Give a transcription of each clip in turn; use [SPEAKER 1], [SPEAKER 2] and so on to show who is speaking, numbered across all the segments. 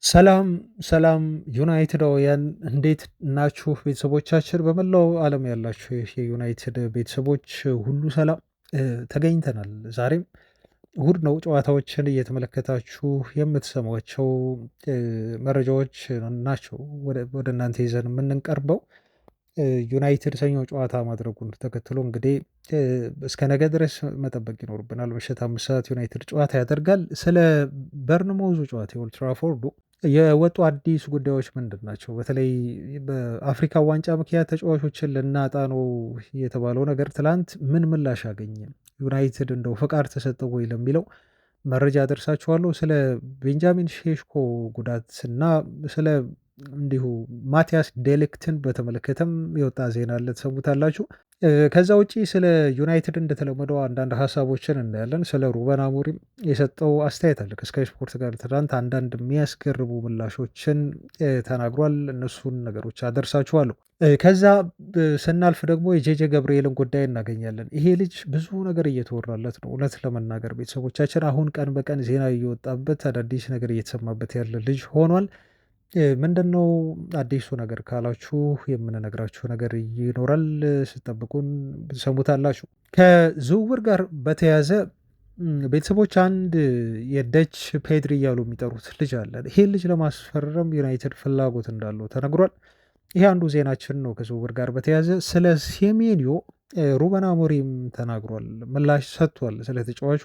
[SPEAKER 1] ሰላም ሰላም ዩናይትዳውያን እንዴት ናችሁ? ቤተሰቦቻችን በመላው ዓለም ያላችሁ የዩናይትድ ቤተሰቦች ሁሉ ሰላም ተገኝተናል። ዛሬም እሁድ ነው። ጨዋታዎችን እየተመለከታችሁ የምትሰሟቸው መረጃዎች ናቸው ወደ እናንተ ይዘን የምንቀርበው። ዩናይትድ ሰኞ ጨዋታ ማድረጉን ተከትሎ እንግዲህ እስከ ነገ ድረስ መጠበቅ ይኖርብናል። ምሽት 5 ሰዓት ዩናይትድ ጨዋታ ያደርጋል። ስለ በርንሞዙ ጨዋታ የኦልድ ትራፎርዱ የወጡ አዲስ ጉዳዮች ምንድን ናቸው? በተለይ በአፍሪካ ዋንጫ ምክንያት ተጫዋቾችን ልናጣ ነው የተባለው ነገር ትላንት ምን ምላሽ አገኘ? ዩናይትድ እንደው ፈቃድ ተሰጠው ወይ ለሚለው መረጃ ደርሳችኋለሁ። ስለ ቤንጃሚን ሼሽኮ ጉዳት እና ስለ እንዲሁ ማቲያስ ዴሊክትን በተመለከተም የወጣ ዜና አለ፣ ትሰሙታላችሁ። ከዛ ውጪ ስለ ዩናይትድ እንደተለመደው አንዳንድ ሀሳቦችን እናያለን። ስለ ሩበን አሞሪም የሰጠው አስተያየት አለ ከስካይ ስፖርት ጋር ትናንት አንዳንድ የሚያስገርሙ ምላሾችን ተናግሯል። እነሱን ነገሮች አደርሳችኋለሁ። ከዛ ስናልፍ ደግሞ የጄጄ ገብርኤልን ጉዳይ እናገኛለን። ይሄ ልጅ ብዙ ነገር እየተወራለት ነው። እውነት ለመናገር ቤተሰቦቻችን አሁን ቀን በቀን ዜና እየወጣበት አዳዲስ ነገር እየተሰማበት ያለ ልጅ ሆኗል። ምንድነው አዲሱ ነገር ካላችሁ የምንነግራችሁ ነገር ይኖራል። ስጠብቁን ሰሙታላችሁ። ከዝውውር ጋር በተያያዘ ቤተሰቦች አንድ የደች ፔድሪ እያሉ የሚጠሩት ልጅ አለ። ይሄን ልጅ ለማስፈረም ዩናይትድ ፍላጎት እንዳለው ተነግሯል። ይሄ አንዱ ዜናችን ነው። ከዝውውር ጋር በተያያዘ ስለ ሴሜንዮ ሩበን አሞሪም ተናግሯል፣ ምላሽ ሰጥቷል ስለ ተጫዋቹ።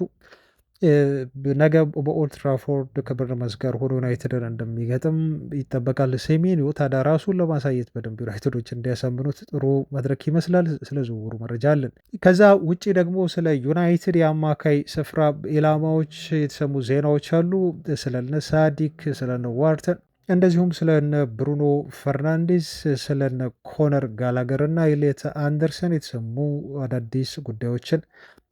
[SPEAKER 1] ነገ በኦልድ ትራፎርድ ከበርንማውዝ ጋር ሆኖ ዩናይትድን እንደሚገጥም ይጠበቃል። ሴሜንዮ ታዲያ ራሱን ለማሳየት በደንብ ዩናይትዶች እንዲያሳምኑት ጥሩ መድረክ ይመስላል። ስለ ዝውውሩ መረጃ አለን። ከዛ ውጭ ደግሞ ስለ ዩናይትድ የአማካይ ስፍራ ኢላማዎች የተሰሙ ዜናዎች አሉ። ስለነ ሳዲክ፣ ስለነ ዋርተን እንደዚሁም ስለነ ብሩኖ ፈርናንዴስ፣ ስለነ ኮነር ጋላገር እና ኤሊየት አንደርሰን የተሰሙ አዳዲስ ጉዳዮችን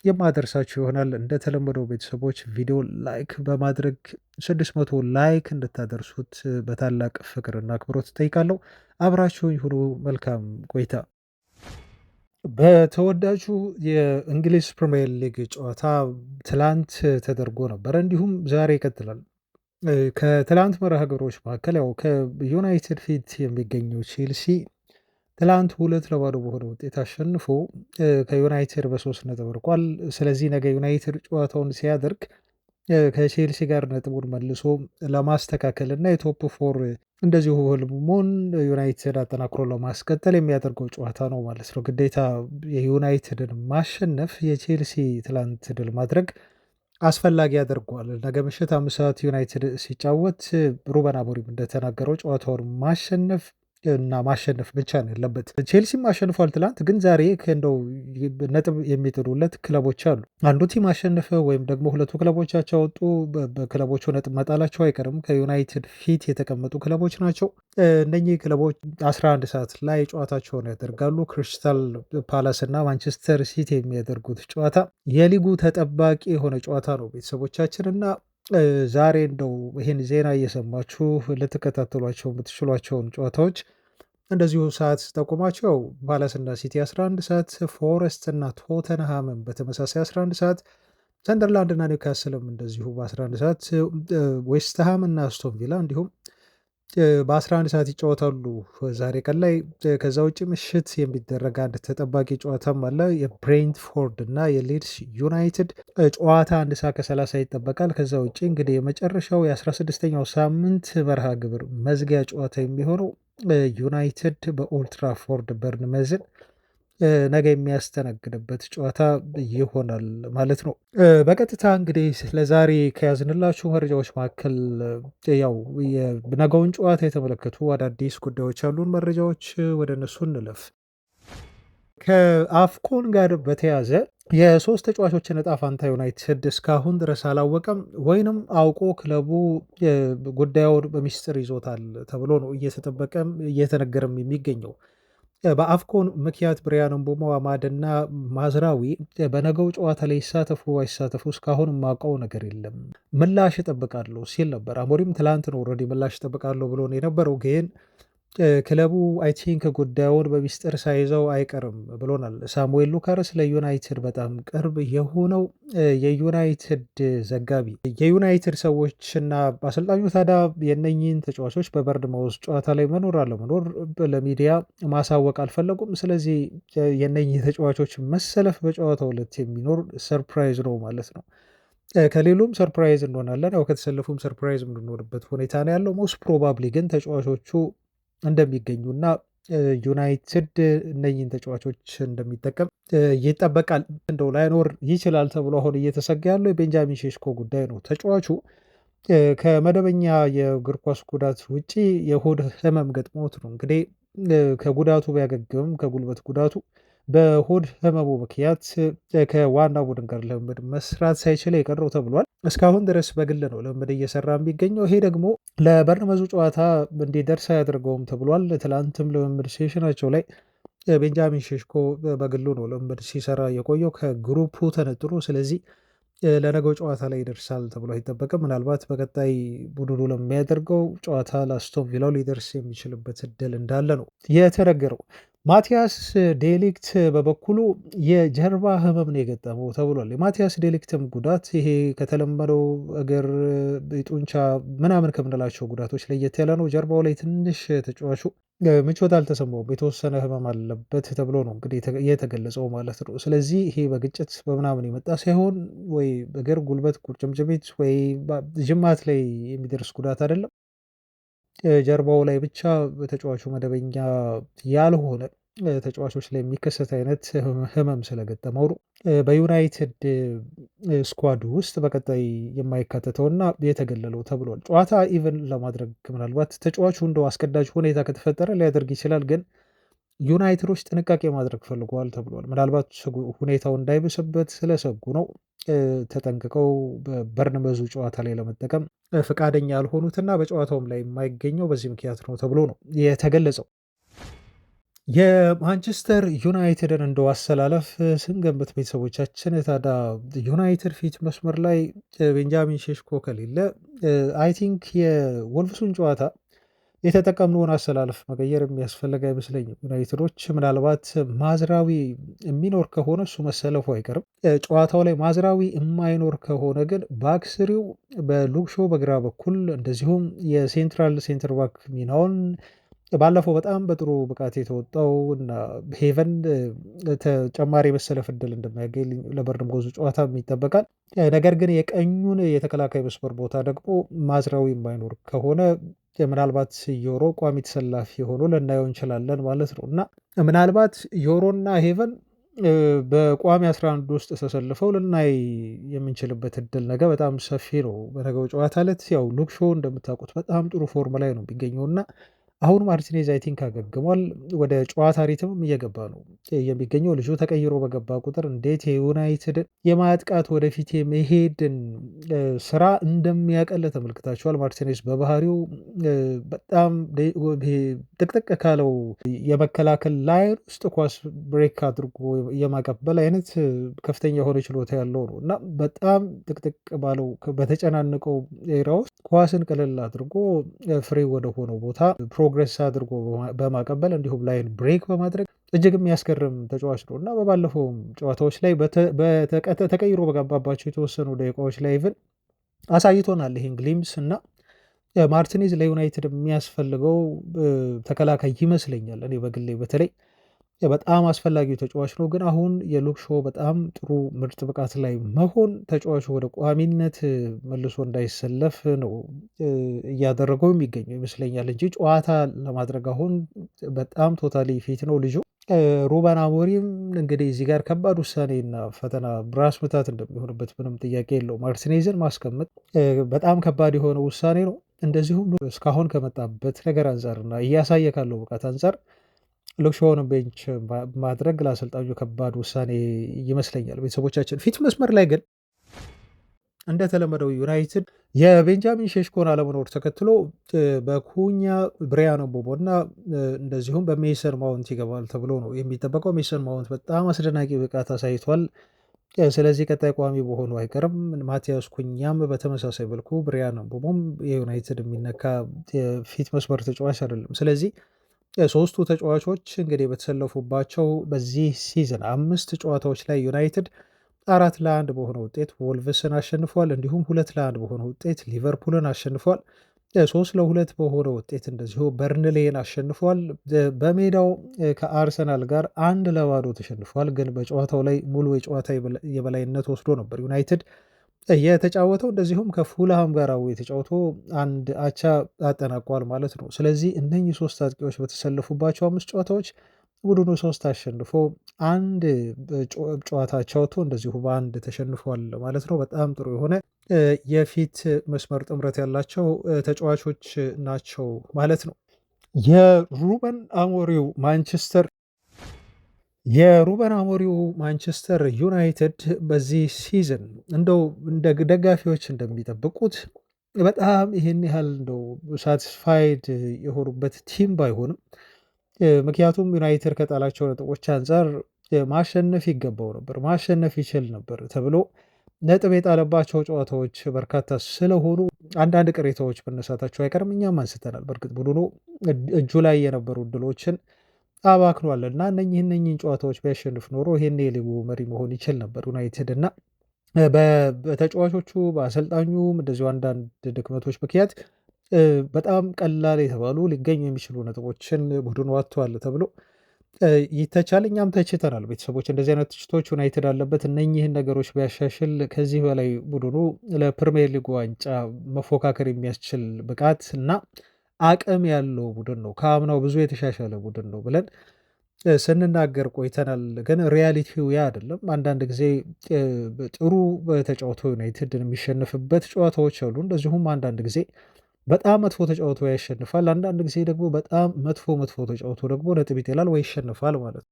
[SPEAKER 1] የማደርሳችሁ ይሆናል። እንደተለመደው ቤተሰቦች ቪዲዮ ላይክ በማድረግ 600 ላይክ እንድታደርሱት በታላቅ ፍቅርና አክብሮት እጠይቃለሁ። አብራችሁኝ ሁሉ መልካም ቆይታ። በተወዳጁ የእንግሊዝ ፕሪምየር ሊግ ጨዋታ ትላንት ተደርጎ ነበረ፣ እንዲሁም ዛሬ ይቀጥላል። ከትላንት መርሃ ግብሮች መካከል ያው ከዩናይትድ ፊት የሚገኘው ቼልሲ ትላንት 2-0 በሆነ ውጤት አሸንፎ ከዩናይትድ በ3 ነጥብ ርቋል። ስለዚህ ነገ ዩናይትድ ጨዋታውን ሲያደርግ ከቼልሲ ጋር ነጥቡን መልሶ ለማስተካከል እና የቶፕ ፎር እንደዚሁ ህልሙን ዩናይትድ አጠናክሮ ለማስቀጠል የሚያደርገው ጨዋታ ነው ማለት ነው። ግዴታ የዩናይትድን ማሸነፍ የቼልሲ ትላንት ድል ማድረግ አስፈላጊ ያደርገዋል። ነገ ምሽት 5 ሰዓት ዩናይትድ ሲጫወት ሩበን አሞሪም እንደተናገረው ጨዋታውን ማሸነፍ እና ማሸነፍ ብቻ ነው ያለበት። ቼልሲም አሸንፏል ትላንት፣ ግን ዛሬ እንደው ነጥብ የሚጥሉለት ክለቦች አሉ። አንዱ ቲም አሸነፈ ወይም ደግሞ ሁለቱ ክለቦች አቻ ወጡ፣ በክለቦቹ ነጥብ መጣላቸው አይቀርም። ከዩናይትድ ፊት የተቀመጡ ክለቦች ናቸው። እነኚህ ክለቦች 11 ሰዓት ላይ ጨዋታቸውን ያደርጋሉ። ክሪስታል ፓላስ እና ማንቸስተር ሲቲ የሚያደርጉት ጨዋታ የሊጉ ተጠባቂ የሆነ ጨዋታ ነው ቤተሰቦቻችን። እና ዛሬ እንደው ይህን ዜና እየሰማችሁ ልትከታተሏቸው የምትችሏቸውን ጨዋታዎች እንደዚሁ ሰዓት ጠቁማቸው፣ ያው ፓላስ እና ሲቲ 11 ሰዓት፣ ፎረስት እና ቶተንሃምን በተመሳሳይ 11 ሰዓት፣ ሰንደርላንድ እና ኒውካስልም እንደዚሁ በ11 ሰዓት፣ ዌስትሃም እና አስቶን ቪላ እንዲሁም በ11 ሰዓት ይጫወታሉ ዛሬ ቀን ላይ። ከዛ ውጭ ምሽት የሚደረግ አንድ ተጠባቂ ጨዋታም አለ። የብሬንትፎርድ እና የሊድስ ዩናይትድ ጨዋታ 1 ሰዓት ከ30 ይጠበቃል። ከዛ ውጭ እንግዲህ የመጨረሻው የ16ኛው ሳምንት መርሃ ግብር መዝጊያ ጨዋታ የሚሆነው ዩናይትድ በኦልድ ትራፎርድ በርንመዝን ነገ የሚያስተናግድበት ጨዋታ ይሆናል ማለት ነው። በቀጥታ እንግዲህ ለዛሬ ከያዝንላችሁ መረጃዎች መካከል ያው የነገውን ጨዋታ የተመለከቱ አዳዲስ ጉዳዮች ያሉን መረጃዎች ወደ እነሱ እንለፍ። ከአፍኮን ጋር በተያዘ የሶስት ተጫዋቾችን እጣ ፋንታ ዩናይትድ እስካሁን ድረስ አላወቀም፣ ወይንም አውቆ ክለቡ ጉዳዩን በሚስጥር ይዞታል ተብሎ ነው እየተጠበቀም እየተነገረም የሚገኘው። በአፍኮን ምክንያት ብሪያን ምቡሞ፣ አማድ እና ማዝራዊ በነገው ጨዋታ ላይ ይሳተፉ አይሳተፉ እስካሁን የማውቀው ነገር የለም፣ ምላሽ እጠብቃለሁ ሲል ነበር አሞሪም። ትላንት ነው ኦልሬዲ ምላሽ እጠብቃለሁ ብሎ ነው የነበረው። ግን ክለቡ አይ ቲንክ ጉዳዩን በሚስጥር ሳይዘው አይቀርም ብሎናል ሳሙኤል ሉካርስ ለዩናይትድ በጣም ቅርብ የሆነው የዩናይትድ ዘጋቢ። የዩናይትድ ሰዎች እና አሰልጣኙ ታዲያ የነኚህን ተጫዋቾች በበርንማውዝ ጨዋታ ላይ መኖር አለመኖር ለሚዲያ ማሳወቅ አልፈለጉም። ስለዚህ የነኚህ ተጫዋቾች መሰለፍ በጨዋታው ዕለት የሚኖር ሰርፕራይዝ ነው ማለት ነው። ከሌሉም ሰርፕራይዝ እንሆናለን፣ ያው ከተሰለፉም ሰርፕራይዝ የምንሆንበት ሁኔታ ነው ያለው። ሞስት ፕሮባብሊ ግን ተጫዋቾቹ እንደሚገኙና ዩናይትድ እነኝህን ተጫዋቾች እንደሚጠቀም ይጠበቃል። እንደው ላይኖር ይችላል ተብሎ አሁን እየተሰጋ ያለው የቤንጃሚን ሼሽኮ ጉዳይ ነው። ተጫዋቹ ከመደበኛ የእግር ኳስ ጉዳት ውጪ የሆድ ህመም ገጥሞት ነው እንግዲህ ከጉዳቱ ቢያገግምም ከጉልበት ጉዳቱ በሆድ ህመሙ ምክንያት ከዋና ቡድን ጋር ልምምድ መስራት ሳይችል የቀረው ተብሏል። እስካሁን ድረስ በግል ነው ልምምድ እየሰራ የሚገኘው። ይሄ ደግሞ ለበርንመዙ ጨዋታ እንዲደርስ አያደርገውም ተብሏል። ትላንትም ልምምድ ሴሽናቸው ላይ ቤንጃሚን ሼሽኮ በግሉ ነው ልምምድ ሲሰራ የቆየው ከግሩፑ ተነጥሎ። ስለዚህ ለነገው ጨዋታ ላይ ይደርሳል ተብሎ አይጠበቅም። ምናልባት በቀጣይ ቡድኑ ለሚያደርገው ጨዋታ ለአስቶን ቪላው ሊደርስ የሚችልበት እድል እንዳለ ነው የተነገረው። ማቲያስ ዴሊክት በበኩሉ የጀርባ ህመም ነው የገጠመው ተብሏል። የማቲያስ ዴሊክትም ጉዳት ይሄ ከተለመደው እግር ጡንቻ ምናምን ከምንላቸው ጉዳቶች ለየት ያለ ነው። ጀርባው ላይ ትንሽ ተጫዋቹ ምቾት አልተሰማውም፣ የተወሰነ ህመም አለበት ተብሎ ነው እንግዲህ የተገለጸው ማለት ነው። ስለዚህ ይሄ በግጭት በምናምን የመጣ ሳይሆን ወይ እግር፣ ጉልበት፣ ቁርጭምጭሚት ወይ ጅማት ላይ የሚደርስ ጉዳት አይደለም። ጀርባው ላይ ብቻ በተጫዋቹ መደበኛ ያልሆነ ተጫዋቾች ላይ የሚከሰት አይነት ህመም ስለገጠመው ነው በዩናይትድ ስኳድ ውስጥ በቀጣይ የማይካተተውና የተገለለው ተብሏል። ጨዋታ ኢቨን ለማድረግ ምናልባት ተጫዋቹ እንደው አስገዳጅ ሁኔታ ከተፈጠረ ሊያደርግ ይችላል፣ ግን ዩናይትዶች ጥንቃቄ ማድረግ ፈልገዋል ተብሏል። ምናልባት ሁኔታው እንዳይብስበት ስለሰጉ ነው ተጠንቅቀው በበርንመዙ ጨዋታ ላይ ለመጠቀም ፈቃደኛ ያልሆኑትና በጨዋታውም ላይ የማይገኘው በዚህ ምክንያት ነው ተብሎ ነው የተገለጸው። የማንቸስተር ዩናይትድን እንደው አሰላለፍ ስንገምት ቤተሰቦቻችን ታዲያ ዩናይትድ ፊት መስመር ላይ ቤንጃሚን ሼሽኮ ከሌለ አይ ቲንክ የወልቭሱን ጨዋታ የተጠቀምነውን አሰላለፍ መቀየር የሚያስፈልግ አይመስለኝም። ዩናይትዶች ምናልባት ማዝራዊ የሚኖር ከሆነ እሱ መሰለፉ አይቀርም። ጨዋታው ላይ ማዝራዊ የማይኖር ከሆነ ግን ባክስሪው በሉክሾ በግራ በኩል እንደዚሁም የሴንትራል ሴንተር ባክ ሚናውን ባለፈው በጣም በጥሩ ብቃት የተወጣው እና ሄቨን ተጨማሪ መሰለፍ እድል እንደማያገኝ ለበርንማውዙ ጨዋታ ይጠበቃል። ነገር ግን የቀኙን የተከላካይ መስመር ቦታ ደግሞ ማዝራዊ የማይኖር ከሆነ ምናልባት ዮሮ ቋሚ ተሰላፊ ሆኖ ልናየው እንችላለን ማለት ነው እና ምናልባት ዮሮና ሄቨን በቋሚ 11 ውስጥ ተሰልፈው ልናይ የምንችልበት እድል ነገ በጣም ሰፊ ነው። በነገው ጨዋታ ዕለት ያው ሉክ ሾው እንደምታውቁት በጣም ጥሩ ፎርም ላይ ነው የሚገኘው እና አሁን ማርቲኔዝ አይ ቲንክ አገግሟል። ወደ ጨዋታ ሪትምም እየገባ ነው የሚገኘው። ልጁ ተቀይሮ በገባ ቁጥር እንዴት የዩናይትድ የማጥቃት ወደፊት የመሄድን ስራ እንደሚያቀል ተመልክታችኋል። ማርቲኔዝ በባህሪው በጣም ጥቅጥቅ ካለው የመከላከል ላይን ውስጥ ኳስ ብሬክ አድርጎ የማቀበል አይነት ከፍተኛ የሆነ ችሎታ ያለው ነው እና በጣም ጥቅጥቅ ባለው በተጨናነቀው ኤራ ውስጥ ኳስን ቀለል አድርጎ ፍሬ ወደ ሆነው ቦታ ፕሮግረስ አድርጎ በማቀበል እንዲሁም ላይን ብሬክ በማድረግ እጅግ የሚያስገርም ተጫዋች ነው እና በባለፈውም ጨዋታዎች ላይ ተቀይሮ በገባባቸው የተወሰኑ ደቂቃዎች ላይ ኢቭን አሳይቶናል ይህን ግሊምስ እና ማርቲኔዝ ለዩናይትድ የሚያስፈልገው ተከላካይ ይመስለኛል። እኔ በግሌ በተለይ በጣም አስፈላጊው ተጫዋች ነው። ግን አሁን የሉክ ሾው በጣም ጥሩ ምርጥ ብቃት ላይ መሆን ተጫዋቹ ወደ ቋሚነት መልሶ እንዳይሰለፍ ነው እያደረገው የሚገኘው ይመስለኛል እንጂ ጨዋታ ለማድረግ አሁን በጣም ቶታሊ ፊት ነው ልጁ። ሩበን አሞሪም እንግዲህ እዚህ ጋር ከባድ ውሳኔና ፈተና ብራስ ምታት እንደሚሆንበት ምንም ጥያቄ የለው። ማርቲኔዝን ማስቀመጥ በጣም ከባድ የሆነ ውሳኔ ነው። እንደዚሁም እስካሁን ከመጣበት ነገር አንጻርና እያሳየ ካለው ብቃት አንጻር ሉክ ሾውን ቤንች ማድረግ ለአሰልጣኙ ከባድ ውሳኔ ይመስለኛል። ቤተሰቦቻችን ፊት መስመር ላይ ግን እንደተለመደው ዩናይትድ የቤንጃሚን ሼሽኮን አለመኖር ተከትሎ በኩኛ ብሪያን ምቦሞ እና እንደዚሁም በሜሰን ማውንት ይገባል ተብሎ ነው የሚጠበቀው። ሜሰን ማውንት በጣም አስደናቂ ብቃት አሳይቷል። ስለዚህ ቀጣይ ቋሚ በሆኑ አይቀርም። ማቲያስ ኩኛም በተመሳሳይ መልኩ ብሪያን ምቦሞም የዩናይትድ የሚነካ የፊት መስመር ተጫዋች አይደለም። ስለዚህ ሶስቱ ተጫዋቾች እንግዲህ በተሰለፉባቸው በዚህ ሲዝን 5 ጨዋታዎች ላይ ዩናይትድ 4-1 በሆነ ውጤት ወልቭስን አሸንፏል። እንዲሁም 2-1 በሆነ ውጤት ሊቨርፑልን አሸንፏል። 3-2 በሆነ ውጤት እንደዚሁ በርንሌን አሸንፏል። በሜዳው ከአርሰናል ጋር 1-0 ተሸንፏል። ግን በጨዋታው ላይ ሙሉ የጨዋታ የበላይነት ወስዶ ነበር ዩናይትድ የተጫወተው። እንደዚሁም ከፉልሃም ጋር የተጫወቶ አንድ አቻ አጠናቋል ማለት ነው። ስለዚህ እነኚህ ሶስት አጥቂዎች በተሰለፉባቸው 5 ጨዋታዎች ቡድኑ 3 አሸንፎ አንድ ጨዋታ አቻ ወጥቶ እንደዚሁ በአንድ ተሸንፏል ማለት ነው። በጣም ጥሩ የሆነ የፊት መስመር ጥምረት ያላቸው ተጫዋቾች ናቸው ማለት ነው። የሩበን አሞሪው ማንቸስተር ዩናይትድ በዚህ ሲዝን እንደው እንደ ደጋፊዎች እንደሚጠብቁት በጣም ይህን ያህል እንደው ሳቲስፋይድ የሆኑበት ቲም ባይሆንም ምክንያቱም ዩናይትድ ከጣላቸው ነጥቦች አንጻር ማሸነፍ ይገባው ነበር፣ ማሸነፍ ይችል ነበር ተብሎ ነጥብ የጣለባቸው ጨዋታዎች በርካታ ስለሆኑ አንዳንድ ቅሬታዎች መነሳታቸው አይቀርም። እኛም አንስተናል። በእርግጥ ቡድኑ እጁ ላይ የነበሩ እድሎችን አባክኗል እና እነኚህን ጨዋታዎች ቢያሸንፍ ኖሮ ይሄን የሊጉ መሪ መሆን ይችል ነበር ዩናይትድ እና በተጫዋቾቹ በአሰልጣኙም እንደዚሁ አንዳንድ ድክመቶች ምክንያት በጣም ቀላል የተባሉ ሊገኙ የሚችሉ ነጥቦችን ቡድኑ አጥቷል ተብሎ ይተቻል። እኛም ተችተናል። ቤተሰቦች እንደዚህ አይነት ትችቶች ዩናይትድ አለበት። እነኚህን ነገሮች ቢያሻሽል ከዚህ በላይ ቡድኑ ለፕሪሚየር ሊግ ዋንጫ መፎካከር የሚያስችል ብቃት እና አቅም ያለው ቡድን ነው፣ ከአምናው ብዙ የተሻሻለ ቡድን ነው ብለን ስንናገር ቆይተናል። ግን ሪያሊቲው ያ አይደለም። አንዳንድ ጊዜ ጥሩ ተጫውቶ ዩናይትድን የሚሸንፍበት ጨዋታዎች አሉ። እንደዚሁም አንዳንድ ጊዜ በጣም መጥፎ ተጫውቶ ያሸንፋል። አንዳንድ ጊዜ ደግሞ በጣም መጥፎ ተጫውቶ ደግሞ ነጥብ ይጥላል ወይ ይሸንፋል ማለት ነው።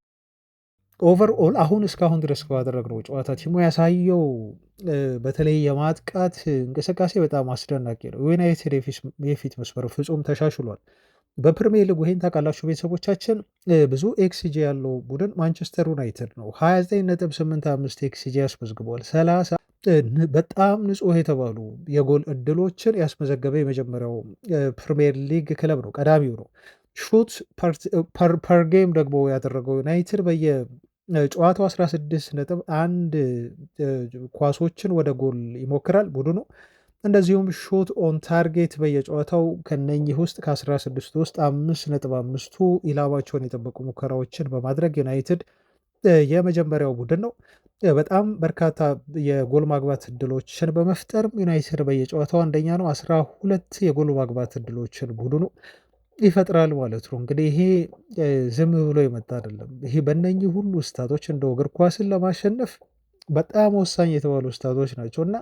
[SPEAKER 1] ኦቨርኦል አሁን እስካሁን ድረስ ባደረግነው ጨዋታ ቲሙ ያሳየው በተለይ የማጥቃት እንቅስቃሴ በጣም አስደናቂ ነው። ዩናይትድ የፊት መስመር ፍጹም ተሻሽሏል። በፕሪሚየር ሊግ ይህን ታውቃላችሁ ቤተሰቦቻችን። ብዙ ኤክስጂ ያለው ቡድን ማንቸስተር ዩናይትድ ነው። 29.85 ኤክስጂ ያስመዝግቧል። 30 በጣም ንጹህ የተባሉ የጎል እድሎችን ያስመዘገበ የመጀመሪያው ፕሪሚየር ሊግ ክለብ ነው፣ ቀዳሚው ነው። ሹት ፐር ጌም ደግሞ ያደረገው ዩናይትድ በየጨዋታው 16.1 ኳሶችን ወደ ጎል ይሞክራል ቡድኑ። እንደዚሁም ሾት ኦን ታርጌት በየጨዋታው ከነኚህ ውስጥ ከ16 ውስጥ 5.5ቱ ኢላማቸውን የጠበቁ ሙከራዎችን በማድረግ ዩናይትድ የመጀመሪያው ቡድን ነው። በጣም በርካታ የጎል ማግባት እድሎችን በመፍጠርም ዩናይትድ በየጨዋታው አንደኛ ነው። 12 የጎል ማግባት እድሎችን ቡድኑ ይፈጥራል ማለት ነው። እንግዲህ ይሄ ዝም ብሎ የመጣ አይደለም። ይሄ በእነኚህ ሁሉ ስታቶች እንደው እግር ኳስን ለማሸነፍ በጣም ወሳኝ የተባሉ ስታቶች ናቸው እና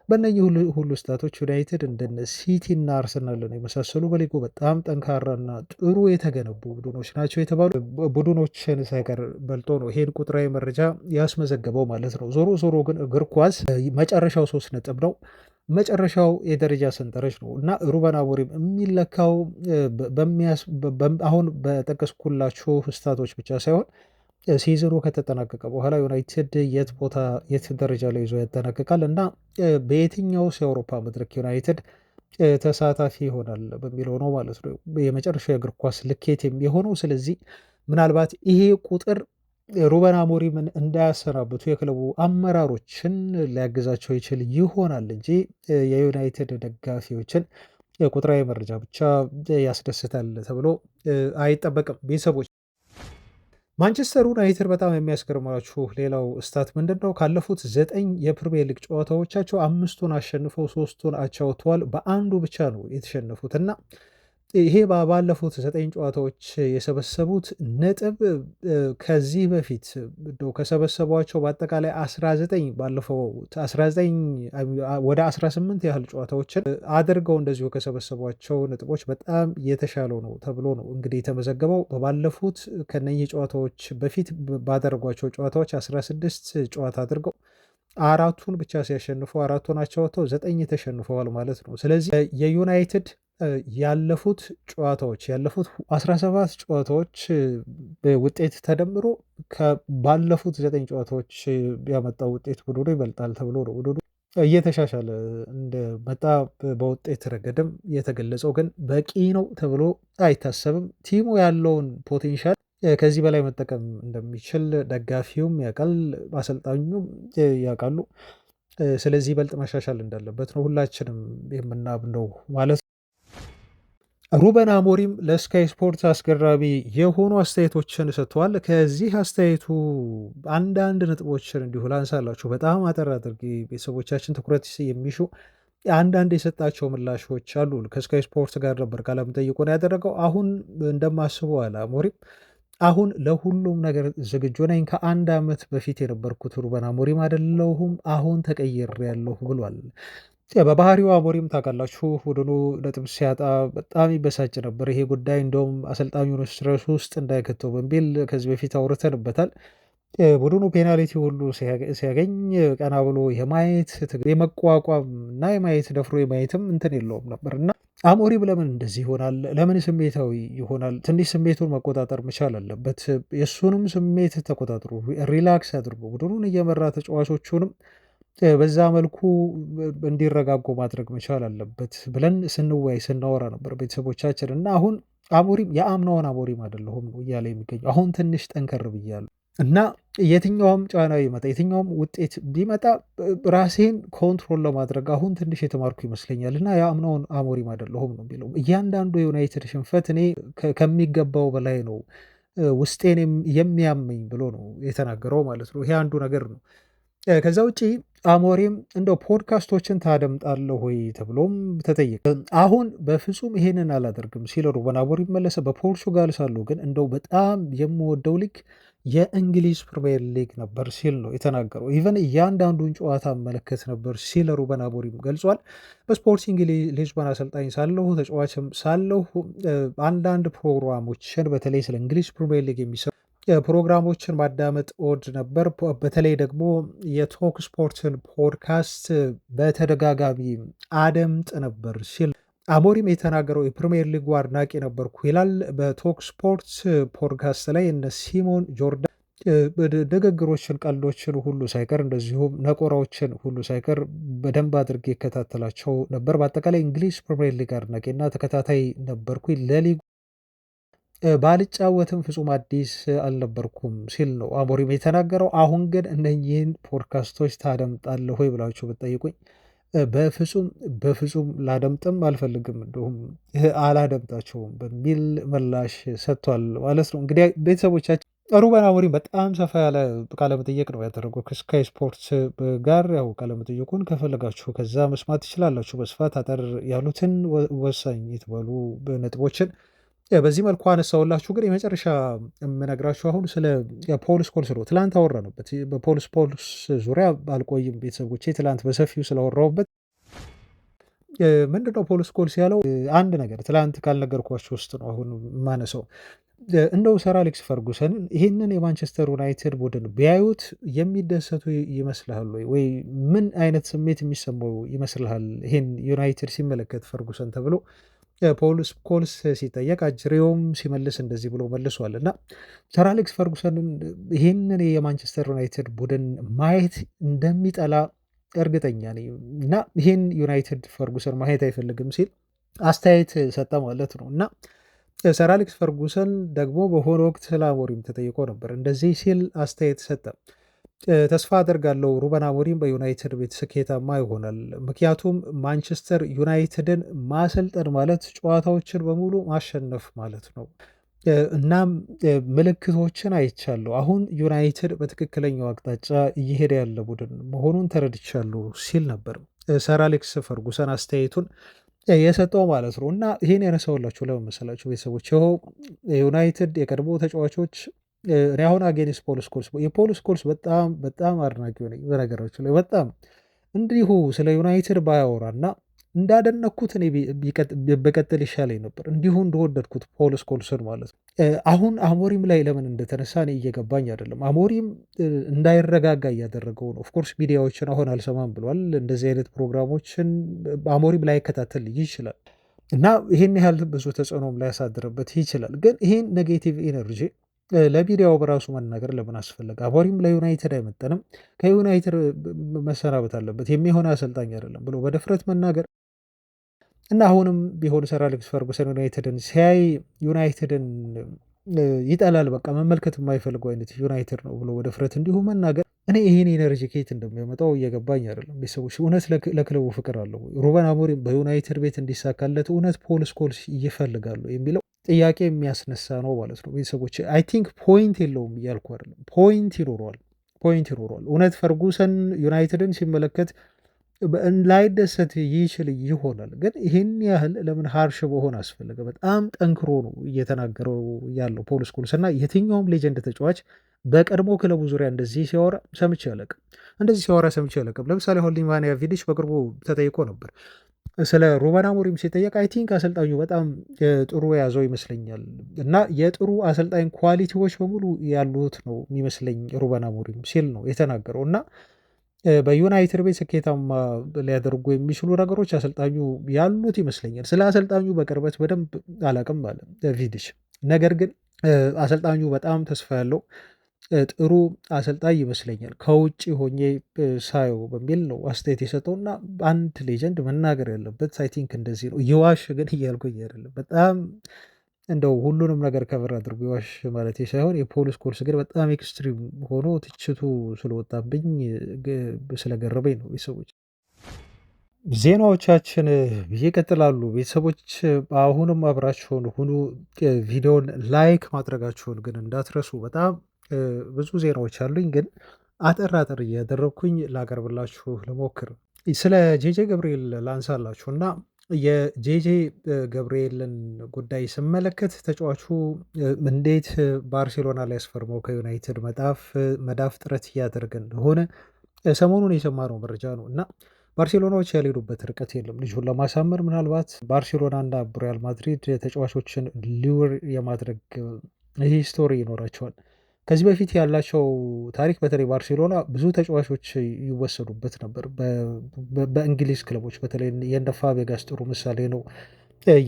[SPEAKER 1] በእነኚህ ሁሉ ስታቶች ዩናይትድ እንደነ ሲቲ እና አርሰናልን የመሳሰሉ በሊጉ በጣም ጠንካራና ጥሩ የተገነቡ ቡድኖች ናቸው የተባሉ ቡድኖችን ሳይቀር በልጦ ነው ይሄን ቁጥራዊ መረጃ ያስመዘገበው ማለት ነው። ዞሮ ዞሮ ግን እግር ኳስ መጨረሻው 3 ነጥብ ነው። መጨረሻው የደረጃ ሰንጠረዥ ነው እና ሩበን አሞሪም የሚለካው አሁን በጠቀስኩላችሁ ስታቶች ብቻ ሳይሆን ሲዝኑ ከተጠናቀቀ በኋላ ዩናይትድ የት ደረጃ ላይ ይዞ ያጠናቅቃል እና በየትኛውስ የአውሮፓ መድረክ ዩናይትድ ተሳታፊ ይሆናል በሚለው ነው ማለት ነው የመጨረሻ የእግር ኳስ ልኬት የሚሆነው። ስለዚህ ምናልባት ይሄ ቁጥር ሩበን አሞሪምን እንዳያሰናብቱ የክለቡ አመራሮችን ሊያግዛቸው ይችል ይሆናል እንጂ የዩናይትድ ደጋፊዎችን ቁጥራዊ መረጃ ብቻ ያስደስታል ተብሎ አይጠበቅም። ቤተሰቦች ማንቸስተር ዩናይትድ በጣም የሚያስገርማችሁ ሌላው ስታት ምንድን ነው? ካለፉት 9 የፕሪሚየር ሊግ ጨዋታዎቻቸው 5ቱን አሸንፈው 3ቱን አቻ ወጥተዋል። በአንዱ ብቻ ነው የተሸነፉት እና ይሄ ባለፉት 9 ጨዋታዎች የሰበሰቡት ነጥብ ከዚህ በፊት ከሰበሰቧቸው በአጠቃላይ 19 ባለፈው 19 ወደ 18 ያህል ጨዋታዎችን አድርገው እንደዚሁ ከሰበሰቧቸው ነጥቦች በጣም የተሻለው ነው ተብሎ ነው እንግዲህ የተመዘገበው። ባለፉት ከነኚህ ጨዋታዎች በፊት ባደረጓቸው ጨዋታዎች 16 ጨዋታ አድርገው 4ቱን ብቻ ሲያሸንፉ 4ቱን አቻ ወጥተው 9 ተሸንፈዋል ማለት ነው። ስለዚህ የዩናይትድ ያለፉት 17 ጨዋታዎች ውጤት ተደምሮ ባለፉት 9 ጨዋታዎች ያመጣው ውጤት ቡድኑ ይበልጣል ተብሎ ነው ቡድኑ እየተሻሻለ እንደመጣ በውጤት ረገድም የተገለጸው ግን በቂ ነው ተብሎ አይታሰብም። ቲሙ ያለውን ፖቴንሻል ከዚህ በላይ መጠቀም እንደሚችል ደጋፊውም ያውቃል፣ አሰልጣኙም ያውቃሉ። ስለዚህ ይበልጥ መሻሻል እንዳለበት ነው ሁላችንም የምናምነው ማለት ነው። ሩበን አሞሪም ለስካይ ስፖርት አስገራሚ የሆኑ አስተያየቶችን ሰጥተዋል። ከዚህ አስተያየቱ አንዳንድ ነጥቦችን እንዲሁ ላንሳላችሁ። በጣም አጠር አድርጌ ቤተሰቦቻችን ትኩረት የሚሹ አንዳንድ የሰጣቸው ምላሾች አሉ። ከስካይ ስፖርት ጋር ነበር ቃለ መጠይቁን ያደረገው። አሁን እንደማስበው አለ አሞሪም፣ አሁን ለሁሉም ነገር ዝግጁ ነኝ። ከአንድ ዓመት በፊት የነበርኩት ሩበን አሞሪም አይደለሁም፣ አሁን ተቀይሬያለሁ ብሏል። በባህሪው አሞሪም ታውቃላችሁ ቡድኑ ነጥብ ሲያጣ በጣም ይበሳጭ ነበር። ይሄ ጉዳይ እንደውም አሰልጣኙን ስትረስ ውስጥ እንዳይከተው በሚል ከዚህ በፊት አውርተንበታል። ቡድኑ ፔናልቲ ሁሉ ሲያገኝ ቀና ብሎ የማየት የመቋቋም እና የማየት ደፍሮ የማየትም እንትን የለውም ነበር እና አሞሪም ለምን እንደዚህ ይሆናል? ለምን ስሜታዊ ይሆናል? ትንሽ ስሜቱን መቆጣጠር መቻል አለበት። የእሱንም ስሜት ተቆጣጥሮ ሪላክስ አድርጎ ቡድኑን እየመራ ተጫዋቾቹንም በዛ መልኩ እንዲረጋጉ ማድረግ መቻል አለበት ብለን ስንወያይ ስናወራ ነበር ቤተሰቦቻችን። እና አሁን አሞሪም የአምናውን አሞሪም አይደለሁም ነው እያለ የሚገኘው። አሁን ትንሽ ጠንከር ብያለሁ እና የትኛውም ጫና ቢመጣ የትኛውም ውጤት ቢመጣ ራሴን ኮንትሮል ለማድረግ አሁን ትንሽ የተማርኩ ይመስለኛል እና የአምናውን አሞሪም አይደለሁም ነው የሚለው። እያንዳንዱ የዩናይትድ ሽንፈት እኔ ከሚገባው በላይ ነው ውስጤን የሚያመኝ ብሎ ነው የተናገረው ማለት ነው። ይሄ አንዱ ነገር ነው። ከዛ ውጪ አሞሪም እንደው ፖድካስቶችን ታደምጣለህ ወይ ተብሎም ተጠየቀ። አሁን በፍጹም ይሄንን አላደርግም ሲል ሩበን አሞሪም መለሰ። በፖርቹጋል ሳሉ ግን እንደው በጣም የምወደው ሊግ የእንግሊዝ ፕሪሚየር ሊግ ነበር ሲል ነው የተናገረው። ኢቨን እያንዳንዱን ጨዋታ መለከት ነበር ሲል ሩበን አሞሪም ገልጿል። በስፖርቲንግ ሊዝበን አሰልጣኝ ሳለሁ ተጫዋችም ሳለሁ አንዳንድ ፕሮግራሞችን በተለይ ስለ እንግሊዝ ፕሪሚየር ሊግ የሚሰሩ ፕሮግራሞችን ማዳመጥ እወድ ነበር። በተለይ ደግሞ የቶክ ስፖርትን ፖድካስት በተደጋጋሚ አደምጥ ነበር ሲል አሞሪም የተናገረው የፕሪሚየር ሊጉ አድናቂ ነበርኩ ይላል። በቶክ ስፖርት ፖድካስት ላይ እነ ሲሞን ጆርዳን ንግግሮችን፣ ቀልዶችን ሁሉ ሳይቀር እንደዚሁም ነቆራዎችን ሁሉ ሳይቀር በደንብ አድርጌ ይከታተላቸው ነበር። በአጠቃላይ እንግሊዝ ፕሪሚየር ሊግ አድናቂና ተከታታይ ነበርኩ። ለሊጉ ባልጫወትም ፍጹም አዲስ አልነበርኩም ሲል ነው አሞሪም የተናገረው። አሁን ግን እነኚህን ፖድካስቶች ታደምጣለህ ወይ ብላችሁ ብትጠይቁኝ በፍጹም ላደምጥም አልፈልግም፣ እንዲሁም አላደምጣቸውም በሚል ምላሽ ሰጥቷል ማለት ነው። እንግዲህ ቤተሰቦቻችን ሩበን አሞሪም በጣም ሰፋ ያለ ቃለመጠየቅ ነው ያደረገው ከስካይ ስፖርት ጋር። ያው ቃለመጠየቁን ከፈለጋችሁ ከዛ መስማት ትችላላችሁ። በስፋት አጠር ያሉትን ወሳኝ የተባሉ ነጥቦችን በዚህ መልኩ አነሳውላችሁ። ግን የመጨረሻ የምነግራችሁ አሁን ስለ ፖል ስኮልስ ነው። ትላንት አወራንበት። በፖል ስኮልስ ዙሪያ አልቆይም ቤተሰቦቼ፣ ትላንት በሰፊው ስላወራውበት ምንድነው ፖል ስኮልስ ያለው አንድ ነገር ትላንት ካልነገርኳችሁ ውስጥ ነው አሁን የማነሳው። እንደው ሰር አሌክስ ፈርጉሰንን ይህንን የማንቸስተር ዩናይትድ ቡድን ቢያዩት የሚደሰቱ ይመስልሃል ወይ ምን አይነት ስሜት የሚሰማው ይመስልሃል ይህን ዩናይትድ ሲመለከት ፈርጉሰን ተብሎ ፖል ስኮልስ ሲጠየቅ አጅሬውም ሲመልስ እንደዚህ ብሎ መልሷል። እና ሰር አሌክስ ፈርጉሰንን ይህንን የማንቸስተር ዩናይትድ ቡድን ማየት እንደሚጠላ እርግጠኛ ነኝ እና ይህን ዩናይትድ ፈርጉሰን ማየት አይፈልግም ሲል አስተያየት ሰጠ ማለት ነው። እና ሰር አሌክስ ፈርጉሰን ደግሞ በሆነ ወቅት ስለ አሞሪም ተጠይቆ ነበር። እንደዚህ ሲል አስተያየት ሰጠ። ተስፋ አደርጋለሁ ሩበን አሞሪም በዩናይትድ ቤት ስኬታማ ይሆናል። ምክንያቱም ማንቸስተር ዩናይትድን ማሰልጠን ማለት ጨዋታዎችን በሙሉ ማሸነፍ ማለት ነው። እናም ምልክቶችን አይቻለሁ። አሁን ዩናይትድ በትክክለኛው አቅጣጫ እየሄደ ያለ ቡድን መሆኑን ተረድቻለሁ ሲል ነበር ሰር አሌክስ ፈርጉሰን አስተያየቱን የሰጠው ማለት ነው። እና ይህን ያነሳውላችሁ ለምን መሰላችሁ ቤተሰቦች? ይኸው የዩናይትድ የቀድሞ ተጫዋቾች እኔ አሁን አጌንስት ፖል ስኮልስ የፖል ስኮልስ በጣም አድናቂ ሆነኝ። በነገራችሁ ላይ በጣም እንዲሁ ስለ ዩናይትድ ባያወራና እንዳደነኩት እኔ በቀጥል ይሻለኝ ነበር፣ እንዲሁ እንደወደድኩት ፖል ስኮልስን ማለት ነው። አሁን አሞሪም ላይ ለምን እንደተነሳ እኔ እየገባኝ አይደለም። አሞሪም እንዳይረጋጋ እያደረገው ነው። ኦፍኮርስ ሚዲያዎችን አሁን አልሰማም ብሏል። እንደዚህ አይነት ፕሮግራሞችን አሞሪም ላይ ይከታተል ይችላል እና ይህን ያህል ብዙ ተጽዕኖም ላያሳድርበት ይችላል። ግን ይህን ኔጌቲቭ ኢነርጂ ለሚዲያው በራሱ መናገር ለምን አስፈለገ? አሞሪም ለዩናይትድ አይመጥንም፣ ከዩናይትድ መሰናበት አለበት፣ የሚሆነ አሰልጣኝ አይደለም ብሎ በድፍረት መናገር እና አሁንም ቢሆን ሰር አሌክስ ፈርጉሰን ዩናይትድን ሲያይ ዩናይትድን ይጠላል፣ በቃ መመልከት የማይፈልገው አይነት ዩናይትድ ነው ብሎ በድፍረት እንዲሁ መናገር እኔ ይህን ኤነርጂ ከየት እንደሚያመጣው እየገባኝ አይደለም። ቤተሰቦች እውነት ለክለቡ ፍቅር አለው? ሩበን አሞሪም በዩናይትድ ቤት እንዲሳካለት እውነት ፖል ስኮልስ ይፈልጋሉ የሚለው ጥያቄ የሚያስነሳ ነው ማለት ነው። ቤተሰቦች አይ ቲንክ ፖይንት የለውም እያልኩ አይደለም፣ ፖይንት ይኖረዋል፣ ፖይንት ይኖረዋል። እውነት ፈርጉሰን ዩናይትድን ሲመለከት ላይደሰት ይችል ይሆናል፣ ግን ይህን ያህል ለምን ሀርሽ በሆን አስፈለገ? በጣም ጠንክሮ ነው እየተናገረው ያለው ፖል ስኮልስ እና የትኛውም ሌጀንድ ተጫዋች በቀድሞ ክለቡ ዙሪያ እንደዚህ ሲያወራ ሰምቼ አላውቅም። እንደዚህ ሲያወራ ሰምቼ አላውቅም። ለምሳሌ አሁን ኒማንያ ቪዲች በቅርቡ ተጠይቆ ነበር ስለ ሩበን አሞሪም ሲጠየቅ አይ ቲንክ አሰልጣኙ በጣም ጥሩ የያዘው ይመስለኛል እና የጥሩ አሰልጣኝ ኳሊቲዎች በሙሉ ያሉት ነው የሚመስለኝ ሩበን አሞሪም ሲል ነው የተናገረው እና በዩናይትድ ቤት ስኬታማ ሊያደርጉ የሚችሉ ነገሮች አሰልጣኙ ያሉት ይመስለኛል። ስለ አሰልጣኙ በቅርበት በደንብ አላቅም አለ ቪዲች። ነገር ግን አሰልጣኙ በጣም ተስፋ ያለው ጥሩ አሰልጣኝ ይመስለኛል ከውጭ ሆኜ ሳየው በሚል ነው አስተያየት የሰጠው እና አንድ ሌጀንድ መናገር ያለበት አይ ቲንክ እንደዚህ ነው። የዋሽ ግን እያልኩኝ አይደለም። በጣም እንደው ሁሉንም ነገር ከበር አድርጎ ይዋሽ ማለት ሳይሆን የፖል ስኮልስ ግን በጣም ኤክስትሪም ሆኖ ትችቱ ስለወጣብኝ ስለገረበኝ ነው። ቤተሰቦች ዜናዎቻችን ይቀጥላሉ። ቤተሰቦች አሁንም አብራችሁን ሁኑ። ቪዲዮን ላይክ ማድረጋችሁን ግን እንዳትረሱ። በጣም ብዙ ዜናዎች አሉኝ፣ ግን አጠር አጠር እያደረግኩኝ ላቀርብላችሁ ልሞክር። ስለ ጄጄ ገብርኤል ላንሳላችሁ እና የጄጄ ገብርኤልን ጉዳይ ስመለከት ተጫዋቹ እንዴት ባርሴሎና ላይ ያስፈርመው ከዩናይትድ መዳፍ ጥረት እያደረገ እንደሆነ ሰሞኑን የሰማነው መረጃ ነው እና ባርሴሎናዎች ያልሄዱበት ርቀት የለም ልጁን ለማሳመር። ምናልባት ባርሴሎና እና ሪያል ማድሪድ ተጫዋቾችን ሊውር የማድረግ ሂስቶሪ ይኖራቸዋል። ከዚህ በፊት ያላቸው ታሪክ በተለይ ባርሴሎና ብዙ ተጫዋቾች ይወሰዱበት ነበር በእንግሊዝ ክለቦች፣ በተለይ የእነ ፋብሪጋስ ጥሩ ምሳሌ ነው።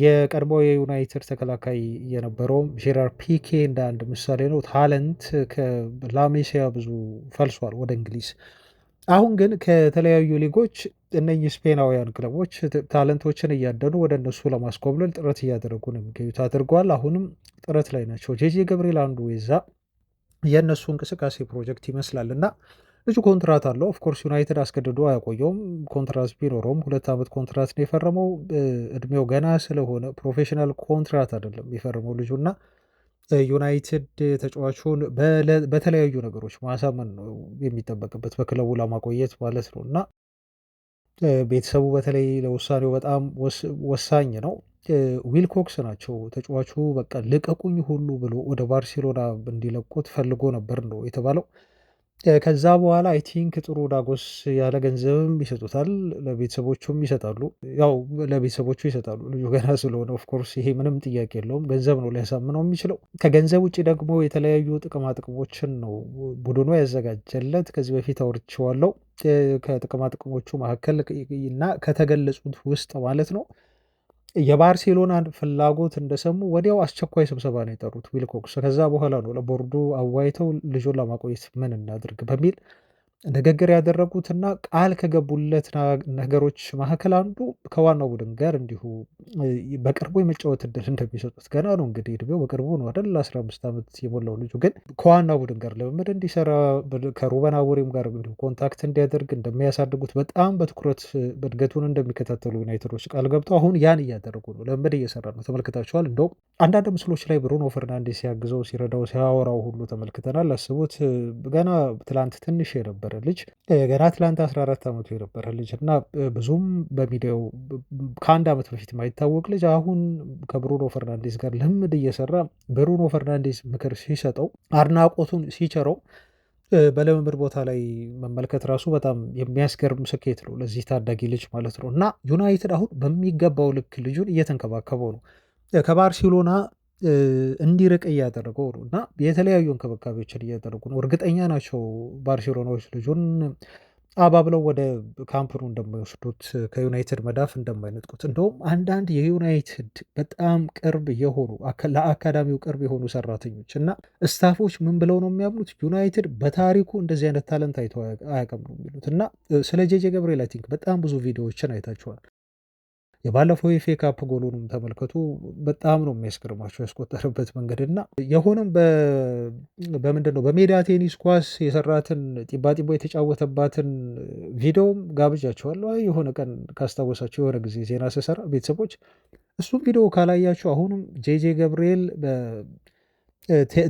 [SPEAKER 1] የቀድሞ የዩናይትድ ተከላካይ የነበረውም ጄራር ፒኬ እንደ አንድ ምሳሌ ነው። ታለንት ከላሜሲያ ብዙ ፈልሷል ወደ እንግሊዝ። አሁን ግን ከተለያዩ ሊጎች እነኚህ ስፔናውያን ክለቦች ታለንቶችን እያደኑ ወደ እነሱ ለማስኮብለል ጥረት እያደረጉ ነው የሚገኙት፣ አድርገዋል። አሁንም ጥረት ላይ ናቸው። ጄጄ ገብርኤል አንዱ የዛ የእነሱ እንቅስቃሴ ፕሮጀክት ይመስላል እና ልጁ ኮንትራት አለው። ኦፍኮርስ ዩናይትድ አስገድዶ አያቆየውም። ኮንትራት ቢኖረውም 2 ዓመት ኮንትራት ነው የፈረመው። እድሜው ገና ስለሆነ ፕሮፌሽናል ኮንትራት አይደለም የፈረመው ልጁ እና ዩናይትድ ተጫዋቹን በተለያዩ ነገሮች ማሳመን ነው የሚጠበቅበት በክለቡ ለማቆየት ማለት ነው እና ቤተሰቡ በተለይ ለውሳኔው በጣም ወሳኝ ነው። ዊልኮክስ ናቸው ተጫዋቹ በቃ ልቀቁኝ ሁሉ ብሎ ወደ ባርሴሎና እንዲለቁት ፈልጎ ነበር ነው የተባለው። ከዛ በኋላ አይ ቲንክ ጥሩ ዳጎስ ያለ ገንዘብም ይሰጡታል፣ ለቤተሰቦቹም ይሰጣሉ። ያው ለቤተሰቦቹ ይሰጣሉ ልጁ ገና ስለሆነ ኦፍኮርስ ይሄ ምንም ጥያቄ የለውም። ገንዘብ ነው ሊያሳምነው የሚችለው። ከገንዘብ ውጭ ደግሞ የተለያዩ ጥቅማ ጥቅሞችን ነው ቡድኑ ያዘጋጀለት። ከዚህ በፊት አውርቼዋለሁ። ከጥቅማ ጥቅሞቹ መካከል እና ከተገለጹት ውስጥ ማለት ነው የባርሴሎናን ፍላጎት እንደሰሙ ወዲያው አስቸኳይ ስብሰባ ነው የጠሩት ዊልኮክስ። ከዛ በኋላ ነው ለቦርዱ አዋይተው ልጁን ለማቆየት ምን እናድርግ በሚል ንግግር ያደረጉትና ቃል ከገቡለት ነገሮች መካከል አንዱ ከዋናው ቡድን ጋር እንዲሁ በቅርቡ የመጫወት እድል እንደሚሰጡት። ገና ነው እንግዲህ እድሜው በቅርቡ ነው አይደል 15 ዓመት የሞላው ልጁ፣ ግን ከዋናው ቡድን ጋር ልምምድ እንዲሰራ ከሩበን አሞሪም ጋር እንዲሁ ኮንታክት እንዲያደርግ እንደሚያሳድጉት በጣም በትኩረት እድገቱን እንደሚከታተሉ ዩናይትዶች ቃል ገብተው አሁን ያን እያደረጉ ነው። ልምምድ እየሰራ ነው፣ ተመልክታችኋል። እንደውም አንዳንድ ምስሎች ላይ ብሩኖ ፈርናንዴስ ሲያግዘው ሲረዳው ሲያወራው ሁሉ ተመልክተናል። አስቡት ገና ትላንት ትንሽ የነበረ ልጅ ገና ትላንት 14 ዓመቱ የነበረ ልጅ እና ብዙም በሚዲያው ከ1 ዓመት በፊት የማይታወቅ ልጅ አሁን ከብሩኖ ፈርናንዴስ ጋር ልምድ እየሰራ ብሩኖ ፈርናንዴስ ምክር ሲሰጠው አድናቆቱን ሲቸረው በልምምድ ቦታ ላይ መመልከት ራሱ በጣም የሚያስገርም ስኬት ነው ለዚህ ታዳጊ ልጅ ማለት ነው። እና ዩናይትድ አሁን በሚገባው ልክ ልጁን እየተንከባከበው ነው፣ ከባርሴሎና እንዲርቅ እያደረገው ነው እና የተለያዩ እንክብካቤዎችን እያደረጉ ነው። እርግጠኛ ናቸው ባርሴሎናዎች ልጁን አባብለው ወደ ካምፕኑ እንደማይወስዱት ከዩናይትድ መዳፍ እንደማይነጥቁት እንደውም አንዳንድ የዩናይትድ በጣም ቅርብ የሆኑ ለአካዳሚው ቅርብ የሆኑ ሰራተኞች እና ስታፎች ምን ብለው ነው የሚያምኑት? ዩናይትድ በታሪኩ እንደዚህ አይነት ታለንት አይቶ አያውቅም ነው የሚሉት። እና ስለ ጄጄ ገብርኤል አይ ቲንክ በጣም ብዙ ቪዲዮዎችን አይታችኋል። የባለፈው የኤፍኤ ካፕ ጎሉንም ተመልከቱ። በጣም ነው የሚያስገርማቸው ያስቆጠረበት መንገድ እና የሆነም በምንድን ነው በሜዳ ቴኒስ ኳስ የሰራትን ጢባጢቦ የተጫወተባትን ቪዲዮም ጋብዣቸዋለሁ። የሆነ ቀን ካስታወሳቸው የሆነ ጊዜ ዜና ስሰራ ቤተሰቦች እሱም ቪዲዮ ካላያቸው አሁንም ጄጄ ገብርኤል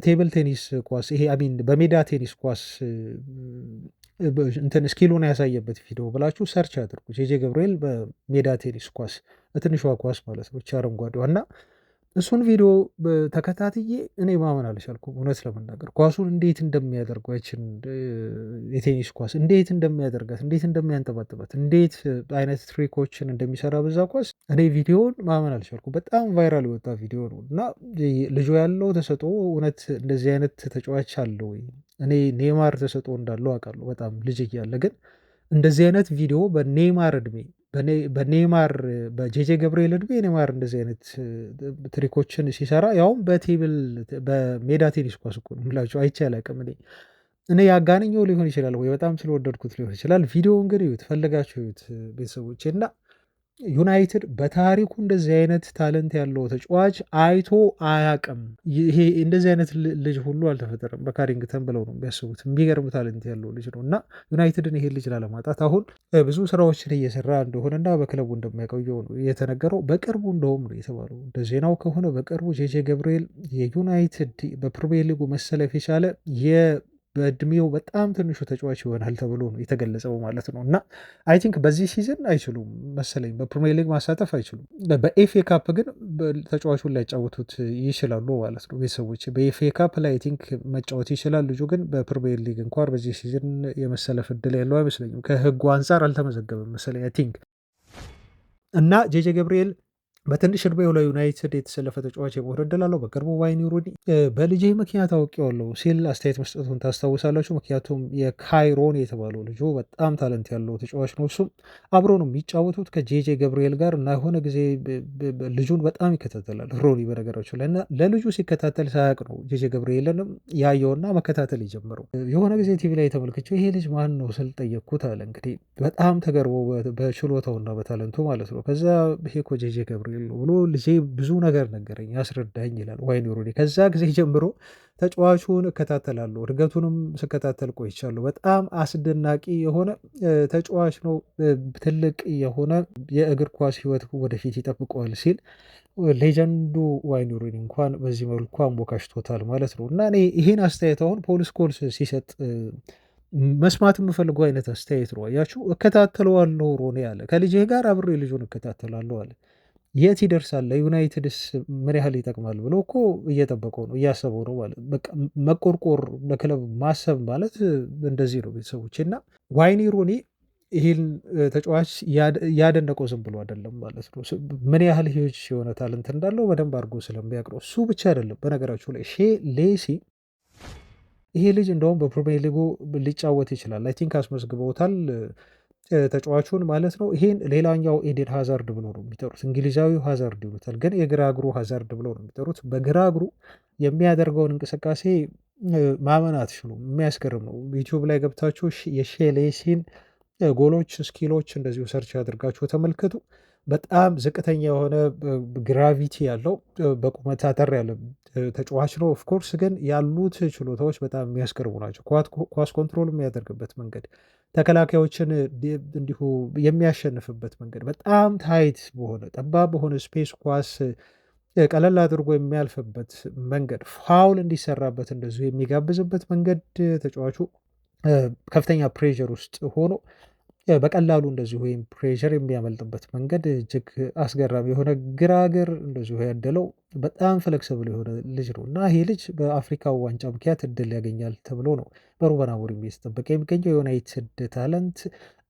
[SPEAKER 1] ቴብል ቴኒስ ኳስ ይሄ አሚን በሜዳ ቴኒስ ኳስ እንትን ስኪሉን ያሳየበት ቪዲዮ ብላችሁ ሰርች አድርጉ። ጄጄ ገብርኤል በሜዳ ቴኒስ ኳስ በትንሿ ኳስ ማለት ነው አረንጓዴዋ እና እሱን ቪዲዮ ተከታትዬ እኔ ማመን አልቻልኩም። እውነት ለመናገር ኳሱን እንዴት እንደሚያደርገው ያችን የቴኒስ ኳስ እንዴት እንደሚያደርጋት፣ እንዴት እንደሚያንጠባጥባት፣ እንዴት አይነት ትሪኮችን እንደሚሰራ በዛ ኳስ እኔ ቪዲዮን ማመን አልቻልኩም። በጣም ቫይራል የወጣ ቪዲዮ ነው እና ልጁ ያለው ተሰጥኦ እውነት እንደዚህ አይነት ተጫዋች አለ ወይ? እኔ ኔይማር ተሰጥኦ እንዳለው አውቃለሁ በጣም ልጅ እያለ ግን እንደዚህ አይነት ቪዲዮ በኔይማር እድሜ በኔይማር በጄጄ ገብርኤል እድሜ ኔይማር እንደዚህ አይነት ትሪኮችን ሲሰራ ያውም በቴብል በሜዳ ቴኒስ ኳስ እኮ ነው የምላቸው። አይቼ አላውቅም። እኔ ያጋነኘው ሊሆን ይችላል ወይ በጣም ስለወደድኩት ሊሆን ይችላል። ቪዲዮውን ግን እዩት፣ ፈልጋችሁ እዩት ቤተሰቦቼ። እና ዩናይትድ በታሪኩ እንደዚህ አይነት ታለንት ያለው ተጫዋች አይቶ አያውቅም። ይሄ እንደዚህ አይነት ልጅ ሁሉ አልተፈጠረም በካሪንግተን ብለው ነው የሚያስቡት። የሚገርም ታለንት ያለው ልጅ ነው እና ዩናይትድን ይሄን ልጅ ላለማጣት አሁን ብዙ ስራዎችን እየሰራ እንደሆነና በክለቡ እንደሚያቆየው ነው የተነገረው። በቅርቡ እንደውም ነው የተባለው እንደ ዜናው ከሆነ በቅርቡ ጄጄ ገብርኤል የዩናይትድ በፕሪሚየር ሊጉ መሰለፍ የቻለ በእድሜው በጣም ትንሹ ተጫዋች ይሆናል ተብሎ ነው የተገለጸው ማለት ነው። እና አይ ቲንክ በዚህ ሲዝን አይችሉም መሰለኝ በፕሪሚየር ሊግ ማሳተፍ አይችሉም። በኤፍኤ ካፕ ግን ተጫዋቹን ሊያጫወቱት ይችላሉ ማለት ነው። ቤተሰቦች በኤፍኤ ካፕ ላይ አይ ቲንክ መጫወት ይችላል ልጁ፣ ግን በፕሪሚየር ሊግ እንኳን በዚህ ሲዝን የመሰለፍ እድል ያለው አይመስለኝም። ከህጉ አንጻር አልተመዘገበም መሰለኝ አይ ቲንክ። እና ጄጄ ገብርኤል በትንሽ እድሜው ለዩናይትድ የተሰለፈ ተጫዋች የመሆን እድል አለው። በቅርቡ ዋይኒ ሩኒ በልጄ ምክንያት አውቄዋለሁ ሲል አስተያየት መስጠቱን ታስታውሳላችሁ። ምክንያቱም የካይሮን የተባለው ልጁ በጣም ታለንት ያለው ተጫዋች ነው። እሱም አብሮ ነው የሚጫወቱት ከጄጄ ገብርኤል ጋር እና የሆነ ጊዜ ልጁን በጣም ይከታተላል ሮኒ በነገራቸው ላይ እና ለልጁ ሲከታተል ሳያውቅ ነው ጄጄ ገብርኤልንም ያየውና መከታተል የጀመረው። የሆነ ጊዜ ቲቪ ላይ ተመልክቼው ይሄ ልጅ ማን ነው ስል ጠየቅኩት አለ። እንግዲህ በጣም ተገርቦ በችሎታውና በታለንቱ ማለት ነው። ከዛ ይሄ እኮ ጄጄ ገብርኤል ብሎ ልጄ ብዙ ነገር ነገረኝ ያስረዳኝ ይላል ዋይኒ ሩኒ። ከዛ ጊዜ ጀምሮ ተጫዋቹን እከታተላለሁ፣ እድገቱንም ስከታተል ቆይቻለሁ። በጣም አስደናቂ የሆነ ተጫዋች ነው። ትልቅ የሆነ የእግር ኳስ ሕይወት ወደፊት ይጠብቀዋል ሲል ሌጀንዱ ዋይኒ ሩኒ እንኳን በዚህ መልኩ አሞካሽቶታል ማለት ነው። እና እኔ ይሄን አስተያየት አሁን ፖል ስኮልስ ሲሰጥ መስማት የምፈልገው አይነት አስተያየት ነው። አያችሁ፣ እከታተለዋለሁ ሮኔ አለ። ከልጄ ጋር አብሬ ልጁን እከታተላለሁ አለ። የት ይደርሳል ለዩናይትድስ ምን ያህል ይጠቅማል ብሎ እኮ እየጠበቀው ነው እያሰበው ነው ማለት በቃ መቆርቆር ለክለብ ማሰብ ማለት እንደዚህ ነው ቤተሰቦች። እና ዋይኒ ሩኒ ይህን ተጫዋች ያደነቀው ዝም ብሎ አይደለም ማለት ነው። ምን ያህል ሂውጅ የሆነ ታለንት እንዳለው በደንብ አድርጎ ስለሚያውቅ ነው። እሱ ብቻ አይደለም በነገራችሁ ላይ ሼ ሌሲ ይሄ ልጅ እንደውም በፕሪሚየር ሊጉ ሊጫወት ይችላል። አይ ቲንክ አስመዝግበውታል ተጫዋቹን ማለት ነው። ይሄን ሌላኛው ኤዴን ሃዛርድ ብሎ ነው የሚጠሩት። እንግሊዛዊው ሃዛርድ ይሉታል፣ ግን የግራ እግሩ ሃዛርድ ብሎ ነው የሚጠሩት። በግራ እግሩ የሚያደርገውን እንቅስቃሴ ማመን አትችሉም። የሚያስገርም ነው። ዩቲዩብ ላይ ገብታችሁ የሼሌሲን ጎሎች፣ ስኪሎች እንደዚሁ ሰርች አድርጋችሁ ተመልከቱ። በጣም ዝቅተኛ የሆነ ግራቪቲ ያለው በቁመት አጠር ያለ ተጫዋች ነው። ኦፍኮርስ ግን ያሉት ችሎታዎች በጣም የሚያስገርሙ ናቸው። ኳስ ኮንትሮል የሚያደርግበት መንገድ፣ ተከላካዮችን እንዲሁ የሚያሸንፍበት መንገድ፣ በጣም ታይት በሆነ ጠባብ በሆነ ስፔስ ኳስ ቀለል አድርጎ የሚያልፍበት መንገድ፣ ፋውል እንዲሰራበት እንደዚሁ የሚጋብዝበት መንገድ፣ ተጫዋቹ ከፍተኛ ፕሬዠር ውስጥ ሆኖ በቀላሉ እንደዚሁ ወይም ፕሬሸር የሚያመልጥበት መንገድ እጅግ አስገራሚ የሆነ ግራግር እንደዚሁ ያደለው በጣም ፍለክስብል የሆነ ልጅ ነው እና ይሄ ልጅ በአፍሪካ ዋንጫ ምክንያት እድል ያገኛል ተብሎ ነው በሩበን አሞሪም እየተጠበቀ የሚገኘው። የዩናይትድ ታለንት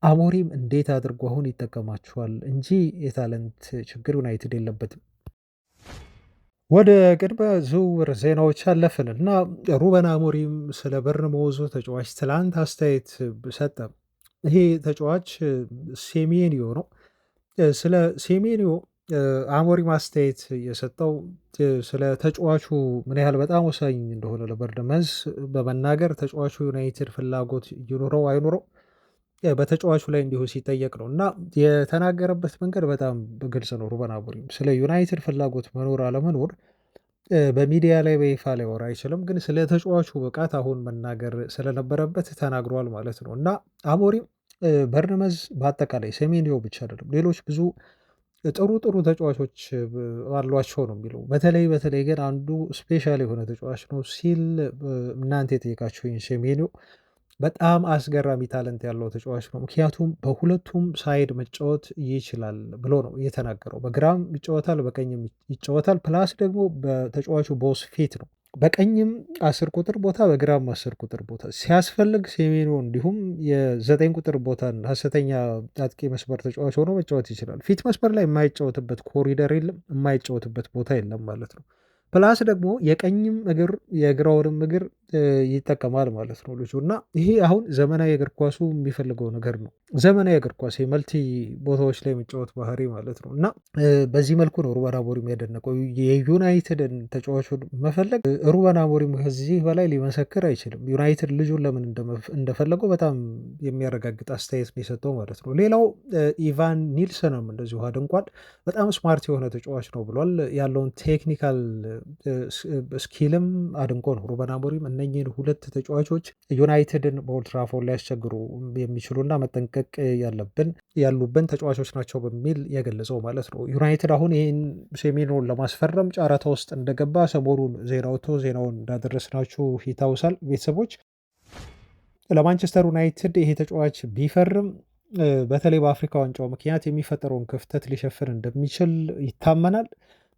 [SPEAKER 1] አሞሪም እንዴት አድርጎ አሁን ይጠቀማቸዋል እንጂ የታለንት ችግር ዩናይትድ የለበትም። ወደ ቅድመ ዝውውር ዜናዎች አለፍን እና ሩበን አሞሪም ስለ በርንማውዙ ተጫዋች ትላንት አስተያየት ሰጠ። ይሄ ተጫዋች ሴሜንዮ ነው። ስለ ሴሜንዮ አሞሪም አስተያየት የሰጠው ስለ ተጫዋቹ ምን ያህል በጣም ወሳኝ እንደሆነ ለበርነመዝ በመናገር ተጫዋቹ ዩናይትድ ፍላጎት ይኑረው አይኑረው በተጫዋቹ ላይ እንዲሁ ሲጠየቅ ነው እና የተናገረበት መንገድ በጣም ግልጽ ነው። ሩበን አሞሪም ስለ ዩናይትድ ፍላጎት መኖር አለመኖር በሚዲያ ላይ በይፋ ሊያወራ አይችልም፣ ግን ስለ ተጫዋቹ ብቃት አሁን መናገር ስለነበረበት ተናግሯል ማለት ነው እና አሞሪም በርነመዝ በአጠቃላይ ሴሜንዮ ብቻ አይደለም ሌሎች ብዙ ጥሩ ጥሩ ተጫዋቾች አሏቸው ነው የሚለው። በተለይ ግን አንዱ ስፔሻል የሆነ ተጫዋች ነው ሲል እናንተ የጠየቃችሁኝ ሴሜንዮ በጣም አስገራሚ ታለንት ያለው ተጫዋች ነው። ምክንያቱም በሁለቱም ሳይድ መጫወት ይችላል ብሎ ነው የተናገረው። በግራም ይጫወታል፣ በቀኝም ይጫወታል። ፕላስ ደግሞ በተጫዋቹ ቦስ ፊት ነው። በቀኝም 10 ቁጥር ቦታ፣ በግራም 10 ቁጥር ቦታ ሲያስፈልግ ሴሜንዮ እንዲሁም የ9 ቁጥር ቦታን ሀሰተኛ አጥቂ መስመር ተጫዋች ሆኖ መጫወት ይችላል። ፊት መስመር ላይ የማይጫወትበት ኮሪደር የለም፣ የማይጫወትበት ቦታ የለም ማለት ነው። ፕላስ ደግሞ የቀኝም እግር የግራውንም እግር ይጠቀማል ማለት ነው ልጁ እና ይሄ አሁን ዘመናዊ እግር ኳሱ የሚፈልገው ነገር ነው። ዘመናዊ እግር ኳስ የመልቲ ቦታዎች ላይ የሚጫወት ባህሪ ማለት ነው እና በዚህ መልኩ ነው ሩበን አሞሪም ያደነቀው። የዩናይትድን ተጫዋቹን መፈለግ ሩበን አሞሪም ከዚህ በላይ ሊመሰክር አይችልም። ዩናይትድ ልጁን ለምን እንደፈለገው በጣም የሚያረጋግጥ አስተያየት ነው የሰጠው ማለት ነው። ሌላው ኢቫን ኒልሰንም እንደዚሁ አድንቋል። በጣም ስማርት የሆነ ተጫዋች ነው ብሏል። ያለውን ቴክኒካል ስኪልም አድንቆ ነው ሩበን አሞሪም እነኚህን ሁለት ተጫዋቾች ዩናይትድን በኦልድ ትራፎርድ ሊያስቸግሩ የሚችሉና መጠንቀቅ ያሉብን ተጫዋቾች ናቸው በሚል የገለጸው ማለት ነው። ዩናይትድ አሁን ይህን ሴሜንዮን ለማስፈረም ጨረታ ውስጥ እንደገባ ሰሞኑን ዜና ወጥቶ ዜናውን እንዳደረስናችሁ ይታውሳል። ቤተሰቦች ለማንቸስተር ዩናይትድ ይሄ ተጫዋች ቢፈርም በተለይ በአፍሪካ ዋንጫው ምክንያት የሚፈጠረውን ክፍተት ሊሸፍን እንደሚችል ይታመናል።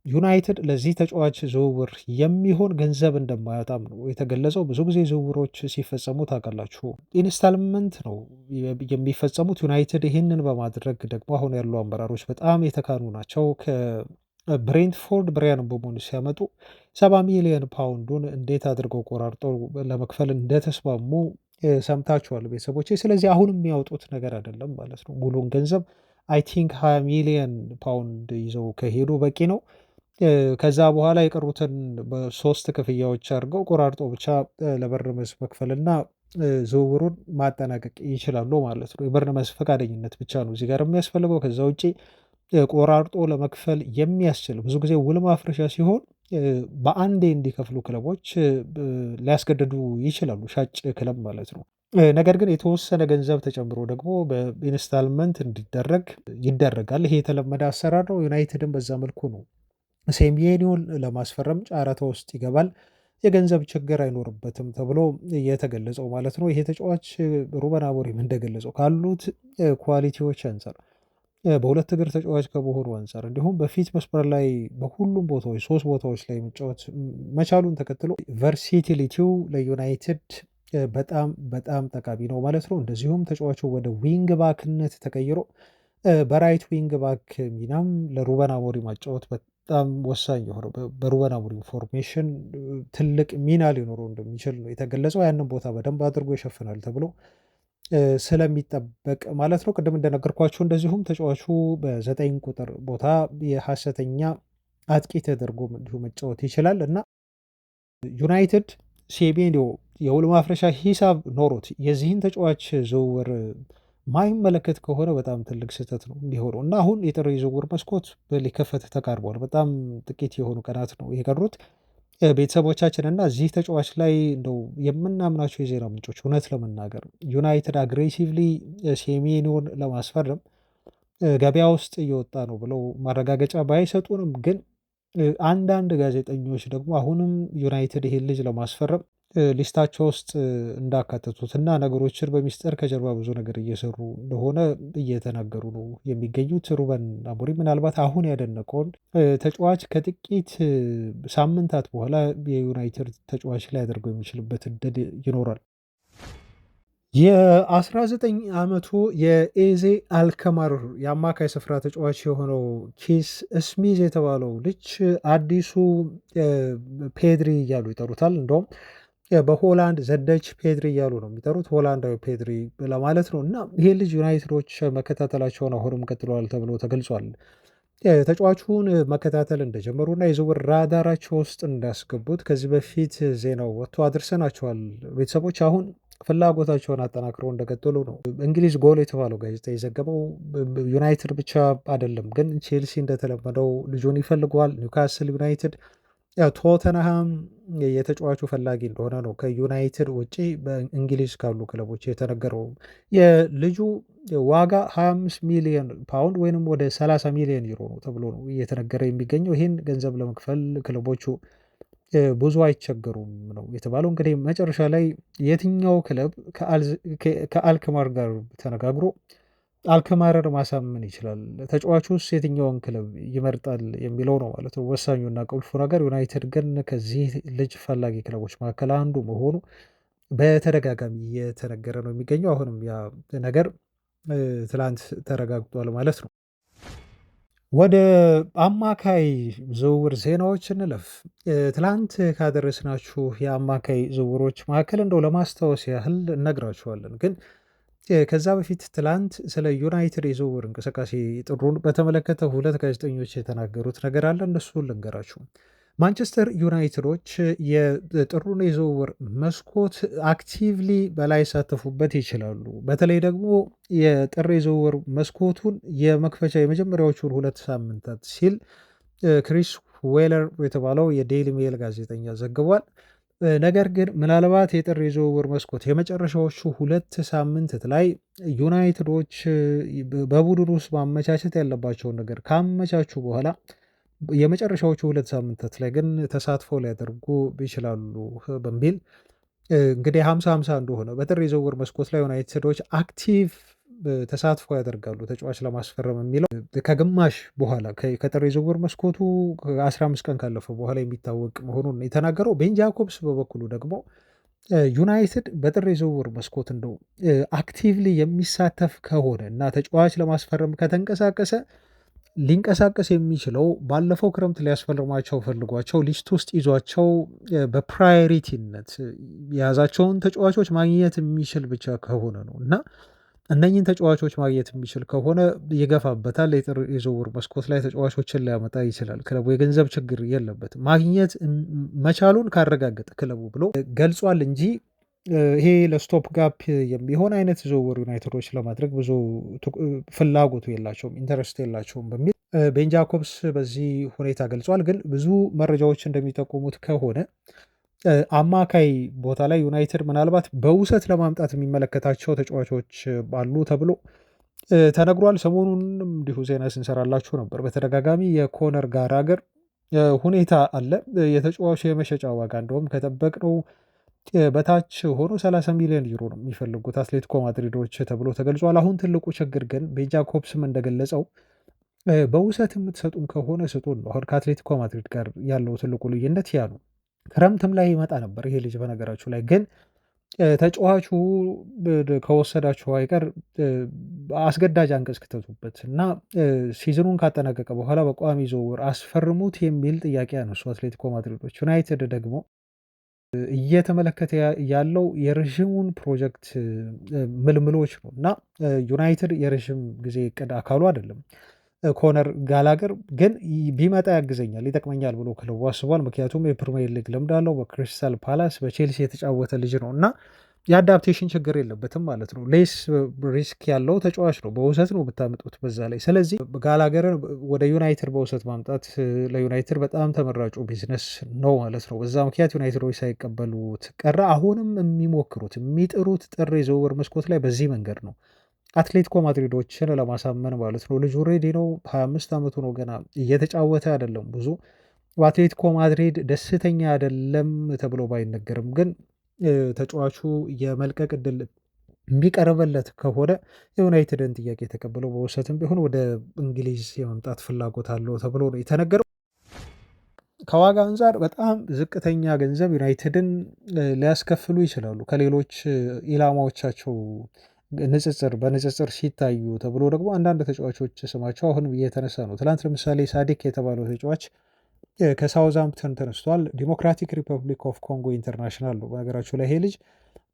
[SPEAKER 1] ዩናይትድ ለዚህ ተጫዋች ዝውውር የሚሆን ገንዘብ እንደማያጣም ነው የተገለጸው። ብዙ ጊዜ ዝውውሮች ሲፈጸሙ ታውቃላችሁ ኢንስታልመንት ነው የሚፈጸሙት። ዩናይትድ ይህንን በማድረግ ደግሞ አሁን ያሉ አመራሮች በጣም የተካኑ ናቸው። ከብሬንትፎርድ ብሪያን ምቤሞን ሲያመጡ 70 ሚሊዮን ፓውንዱን እንዴት አድርገው ቆራርጠው ለመክፈል እንደተስማሙ ሰምታችኋል ቤተሰቦች። ስለዚህ አሁን የሚያወጡት ነገር አይደለም ማለት ነው። ሙሉን ገንዘብ አይ ቲንክ 20 ሚሊዮን ፓውንድ ይዘው ከሄዱ በቂ ነው። ከዛ በኋላ የቀሩትን በሶስት ክፍያዎች አድርገው ቆራርጦ ብቻ ለበርነመዝ መክፈልና ዝውውሩን ማጠናቀቅ ይችላሉ ማለት ነው። የበርነመዝ ፈቃደኝነት ብቻ ነው እዚህ ጋር የሚያስፈልገው። ከዛ ውጭ ቆራርጦ ለመክፈል የሚያስችል ብዙ ጊዜ ውል ማፍረሻ ሲሆን በአንዴ እንዲከፍሉ ክለቦች ሊያስገድዱ ይችላሉ፣ ሻጭ ክለብ ማለት ነው። ነገር ግን የተወሰነ ገንዘብ ተጨምሮ ደግሞ በኢንስታልመንት እንዲደረግ ይደረጋል። ይሄ የተለመደ አሰራር ነው። ዩናይትድን በዛ መልኩ ነው ሴሜንዮን ለማስፈረም ጨረታ ውስጥ ይገባል። የገንዘብ ችግር አይኖርበትም ተብሎ የተገለጸው ማለት ነው። ይሄ ተጫዋች ሩበን አሞሪም እንደገለጸው ካሉት ኳሊቲዎች አንጻር በሁለት እግር ተጫዋች ከመሆኑ አንጻር እንዲሁም በፊት መስመር ላይ በሁሉም ቦታዎች 3 ቦታዎች ላይ መጫወት መቻሉን ተከትሎ ቨርሲቲሊቲው ለዩናይትድ በጣም በጣም ጠቃሚ ነው ማለት ነው። እንደዚሁም ተጫዋቹ ወደ ዊንግ ባክነት ተቀይሮ በራይት ዊንግ ባክ ሚናም ለሩበን አሞሪም ማጫወት በጣም ወሳኝ የሆነው በሩበን አሞሪም ፎርሜሽን ትልቅ ሚና ሊኖረው እንደሚችል ነው የተገለጸው። ያንን ቦታ በደንብ አድርጎ ይሸፍናል ተብሎ ስለሚጠበቅ ማለት ነው። ቅድም እንደነገርኳችሁ እንደዚሁም ተጫዋቹ በ9 ቁጥር ቦታ የሐሰተኛ አጥቂ ተደርጎ እንዲሁ መጫወት ይችላል እና ዩናይትድ ሴሜንዮ የውል ማፍረሻ ሂሳብ ኖሮት የዚህን ተጫዋች ዝውውር ማይመለከት ከሆነ በጣም ትልቅ ስህተት ነው የሚሆነው እና አሁን የጥር ዝውውር መስኮት ሊከፈት ተቃርቧል። በጣም ጥቂት የሆኑ ቀናት ነው የቀሩት ቤተሰቦቻችን እና እዚህ ተጫዋች ላይ እንደው የምናምናቸው የዜና ምንጮች እውነት ለመናገር ዩናይትድ አግሬሲቭሊ ሴሜንዮን ለማስፈረም ገበያ ውስጥ እየወጣ ነው ብለው ማረጋገጫ ባይሰጡንም ግን አንዳንድ ጋዜጠኞች ደግሞ አሁንም ዩናይትድ ይሄን ልጅ ለማስፈረም ሊስታቸው ውስጥ እንዳካተቱት እና ነገሮችን በሚስጥር ከጀርባ ብዙ ነገር እየሰሩ እንደሆነ እየተናገሩ ነው የሚገኙት። ሩበን አሞሪም ምናልባት አሁን ያደነቀውን ተጫዋች ከጥቂት ሳምንታት በኋላ የዩናይትድ ተጫዋች ላይ ያደርገው የሚችልበት እድል ይኖራል። የ19 ዓመቱ የኤዜ አልከማር የአማካይ ስፍራ ተጫዋች የሆነው ኪስ ስሚዝ የተባለው ልጅ አዲሱ ፔድሪ እያሉ ይጠሩታል። እንደውም በሆላንድ ዘደች ፔድሪ እያሉ ነው የሚጠሩት፣ ሆላንዳዊ ፔድሪ ለማለት ነው። እና ይሄ ልጅ ዩናይትዶች መከታተላቸውን አሁንም ቀጥለዋል ተብሎ ተገልጿል። ተጫዋቹን መከታተል እንደጀመሩና የዝውውር ራዳራቸው ውስጥ እንዳስገቡት ከዚህ በፊት ዜናው ወጥቶ አድርሰናቸዋል። ቤተሰቦች አሁን ፍላጎታቸውን አጠናክረው እንደቀጠሉ ነው እንግሊዝ ጎል የተባለው ጋዜጣ የዘገበው። ዩናይትድ ብቻ አይደለም ግን ቼልሲ እንደተለመደው ልጁን ይፈልገዋል። ኒውካስል ዩናይትድ፣ ቶተንሃም የተጫዋቹ ፈላጊ እንደሆነ ነው ከዩናይትድ ውጪ በእንግሊዝ ካሉ ክለቦች የተነገረው። የልጁ ዋጋ 25 ሚሊዮን ፓውንድ ወይንም ወደ 30 ሚሊዮን ዩሮ ነው ተብሎ ነው እየተነገረ የሚገኘው። ይህን ገንዘብ ለመክፈል ክለቦቹ ብዙ አይቸገሩም ነው የተባለው። እንግዲህ መጨረሻ ላይ የትኛው ክለብ ከአልክማር ጋር ተነጋግሮ አልከማረር ማሳመን ይችላል፣ ተጫዋቹስ የትኛውን ክለብ ይመርጣል የሚለው ነው ማለት ነው ወሳኙና ቁልፉ ነገር። ዩናይትድ ግን ከዚህ ልጅ ፈላጊ ክለቦች መካከል አንዱ መሆኑ በተደጋጋሚ እየተነገረ ነው የሚገኘው። አሁንም ያ ነገር ትላንት ተረጋግጧል ማለት ነው። ወደ አማካይ ዝውውር ዜናዎች እንለፍ። ትላንት ካደረስናችሁ የአማካይ ዝውውሮች መካከል እንደው ለማስታወስ ያህል እነግራችኋለን ግን ከዛ በፊት ትላንት ስለ ዩናይትድ የዝውውር እንቅስቃሴ ጥሩን በተመለከተ ሁለት ጋዜጠኞች የተናገሩት ነገር አለ። እነሱን ልንገራችሁ። ማንቸስተር ዩናይትዶች የጥሩን የዝውውር መስኮት አክቲቭሊ ሳተፉበት ይችላሉ። በተለይ ደግሞ የጥር የዝውውር መስኮቱን የመክፈቻ የመጀመሪያዎቹን 2 ሳምንታት ሲል ክሪስ ዌለር የተባለው የዴይሊ ሜል ጋዜጠኛ ዘግቧል። ነገር ግን ምናልባት የጥር የዝውውር መስኮት የመጨረሻዎቹ 2 ሳምንት ላይ ዩናይትዶች በቡድን ውስጥ ማመቻቸት ያለባቸውን ነገር ካመቻቹ በኋላ የመጨረሻዎቹ 2 ሳምንታት ላይ ግን ተሳትፎ ሊያደርጉ ይችላሉ በሚል እንግዲህ 50-50 እንደሆነ በጥር የዝውውር መስኮት ላይ ዩናይትዶች አክቲቭ ተሳትፎ ያደርጋሉ ተጫዋች ለማስፈረም የሚለው ከግማሽ በኋላ ከጥር የዝውውር መስኮቱ 15 ቀን ካለፈ በኋላ የሚታወቅ መሆኑን የተናገረው። ቤን ጃኮብስ በበኩሉ ደግሞ ዩናይትድ በጥር የዝውውር መስኮት እንደው አክቲቭሊ የሚሳተፍ ከሆነ እና ተጫዋች ለማስፈረም ከተንቀሳቀሰ ሊንቀሳቀስ የሚችለው ባለፈው ክረምት ሊያስፈርማቸው ፈልጓቸው ሊስት ውስጥ ይዟቸው በፕራዮሪቲነት የያዛቸውን ተጫዋቾች ማግኘት የሚችል ብቻ ከሆነ ነው እና እነኝህን ተጫዋቾች ማግኘት የሚችል ከሆነ ይገፋበታል። የጥር የዝውውር መስኮት ላይ ተጫዋቾችን ሊያመጣ ይችላል። ክለቡ የገንዘብ ችግር የለበትም ማግኘት መቻሉን ካረጋገጠ ክለቡ ብሎ ገልጿል እንጂ ይሄ ለስቶፕ ጋፕ የሚሆን አይነት ዝውውር ዩናይትዶች ለማድረግ ብዙ ፍላጎቱ የላቸውም፣ ኢንተረስት የላቸውም በሚል ቤን ጃኮብስ በዚህ ሁኔታ ገልጿል። ግን ብዙ መረጃዎች እንደሚጠቁሙት ከሆነ አማካይ ቦታ ላይ ዩናይትድ ምናልባት በውሰት ለማምጣት የሚመለከታቸው ተጫዋቾች አሉ ተብሎ ተነግሯል። ሰሞኑንም እንዲሁ ዜና ስንሰራላችሁ ነበር በተደጋጋሚ የኮነር ጋላገር ሁኔታ አለ። የተጫዋቹ የመሸጫ ዋጋ እንደውም ከጠበቅነው በታች ሆኖ 30 ሚሊዮን ዩሮ ነው የሚፈልጉት አትሌቲኮ ማድሪዶች ተብሎ ተገልጿል። አሁን ትልቁ ችግር ግን ቤን ጃኮብስም እንደገለጸው በውሰት የምትሰጡን ከሆነ ስጡን ነው። አሁን ከአትሌቲኮ ማድሪድ ጋር ያለው ትልቁ ልዩነት ያ ነው። ክረምትም ላይ ይመጣ ነበር ይሄ ልጅ በነገራችሁ ላይ ግን ተጫዋቹ ከወሰዳችሁ አይቀር አስገዳጅ አንቀጽ ክተቱበት እና ሲዝኑን ካጠናቀቀ በኋላ በቋሚ ዝውውር አስፈርሙት የሚል ጥያቄ ያነሱ አትሌቲኮ ማድሪዶች። ዩናይትድ ደግሞ እየተመለከተ ያለው የረዥሙን ፕሮጀክት ምልምሎች ነው እና ዩናይትድ የረዥም ጊዜ እቅድ አካሉ አይደለም። ኮነር ጋላገር ግን ቢመጣ ያግዘኛል ይጠቅመኛል ብሎ ክለቡ አስቧል። ምክንያቱም የፕሪሚየር ሊግ ልምድ አለው፣ በክሪስታል ፓላስ በቼልሲ የተጫወተ ልጅ ነው እና የአዳፕቴሽን ችግር የለበትም ማለት ነው። ሌስ ሪስክ ያለው ተጫዋች ነው፣ በውሰት ነው ብታመጡት በዛ ላይ። ስለዚህ ጋላገርን ወደ ዩናይትድ በውሰት ማምጣት ለዩናይትድ በጣም ተመራጩ ቢዝነስ ነው ማለት ነው። በዛ ምክንያት ዩናይትዶች ሳይቀበሉት ቀረ። አሁንም የሚሞክሩት የሚጥሩት ጥር የዝውውር መስኮት ላይ በዚህ መንገድ ነው አትሌቲኮ ማድሪዶችን ለማሳመን ማለት ነው። ልጁ ሬዲ ነው፣ 25 ዓመቱ ነው፣ ገና እየተጫወተ አይደለም ብዙ። በአትሌቲኮ ማድሪድ ደስተኛ አይደለም ተብሎ ባይነገርም ግን ተጫዋቹ የመልቀቅ እድል የሚቀርብለት ከሆነ የዩናይትድን ጥያቄ ተቀብለው በውሰትም ቢሆን ወደ እንግሊዝ የመምጣት ፍላጎት አለው ተብሎ ነው የተነገረው። ከዋጋ አንጻር በጣም ዝቅተኛ ገንዘብ ዩናይትድን ሊያስከፍሉ ይችላሉ ከሌሎች ኢላማዎቻቸው በንጽጽር ሲታዩ ተብሎ ደግሞ አንዳንድ ተጫዋቾች ስማቸው አሁንም እየተነሳ ነው። ትላንት ለምሳሌ ሳዲክ የተባለው ተጫዋች ከሳውዛምፕተን ተነስቷል። ዲሞክራቲክ ሪፐብሊክ ኦፍ ኮንጎ ኢንተርናሽናል ነው በነገራችሁ ላይ ይሄ ልጅ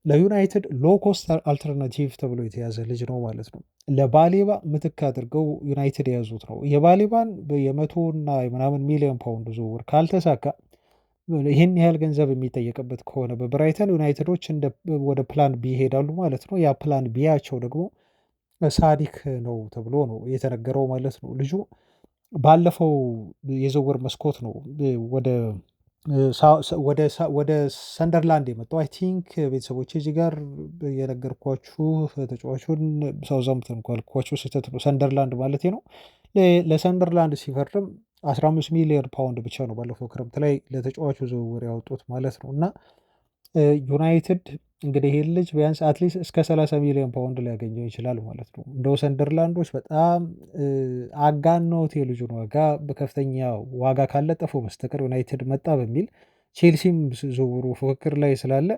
[SPEAKER 1] ለዩናይትድ ሎ ኮስት አልተርናቲቭ ተብሎ የተያዘ ልጅ ነው ማለት ነው። ለባሌባ ምትክ አድርገው ዩናይትድ የያዙት ነው። የባሌባን የመቶና ምናምን ሚሊዮን ፓውንድ ዝውውር ካልተሳካ ይህን ያህል ገንዘብ የሚጠየቅበት ከሆነ በብራይተን ዩናይትዶች ወደ ፕላን ቢ ይሄዳሉ ማለት ነው። ያ ፕላን ቢያቸው ደግሞ ሳዲክ ነው ተብሎ ነው የተነገረው ማለት ነው። ልጁ ባለፈው የዝውውር መስኮት ነው ወደ ሰንደርላንድ የመጣው። አይ ቲንክ ቤተሰቦች እዚህ ጋር የነገርኳችሁ ተጫዋቹን ሳውዛምፕተን ካልኳችሁ ስህተት ነው፣ ሰንደርላንድ ማለት ነው። ለሰንደርላንድ ሲፈርም 15 ሚሊዮን ፓውንድ ብቻ ነው ባለፈው ክረምት ላይ ለተጫዋቹ ዝውውር ያወጡት ማለት ነው። እና ዩናይትድ እንግዲህ ይሄን ልጅ ቢያንስ አትሊስት እስከ 30 ሚሊዮን ፓውንድ ሊያገኘው ይችላል ማለት ነው። እንደው ሰንደርላንዶች በጣም አጋነውት የልጁን ዋጋ በከፍተኛ ዋጋ ካለጠፈው በስተቀር ዩናይትድ መጣ በሚል ቼልሲም ዝውውሩ ፉክክር ላይ ስላለ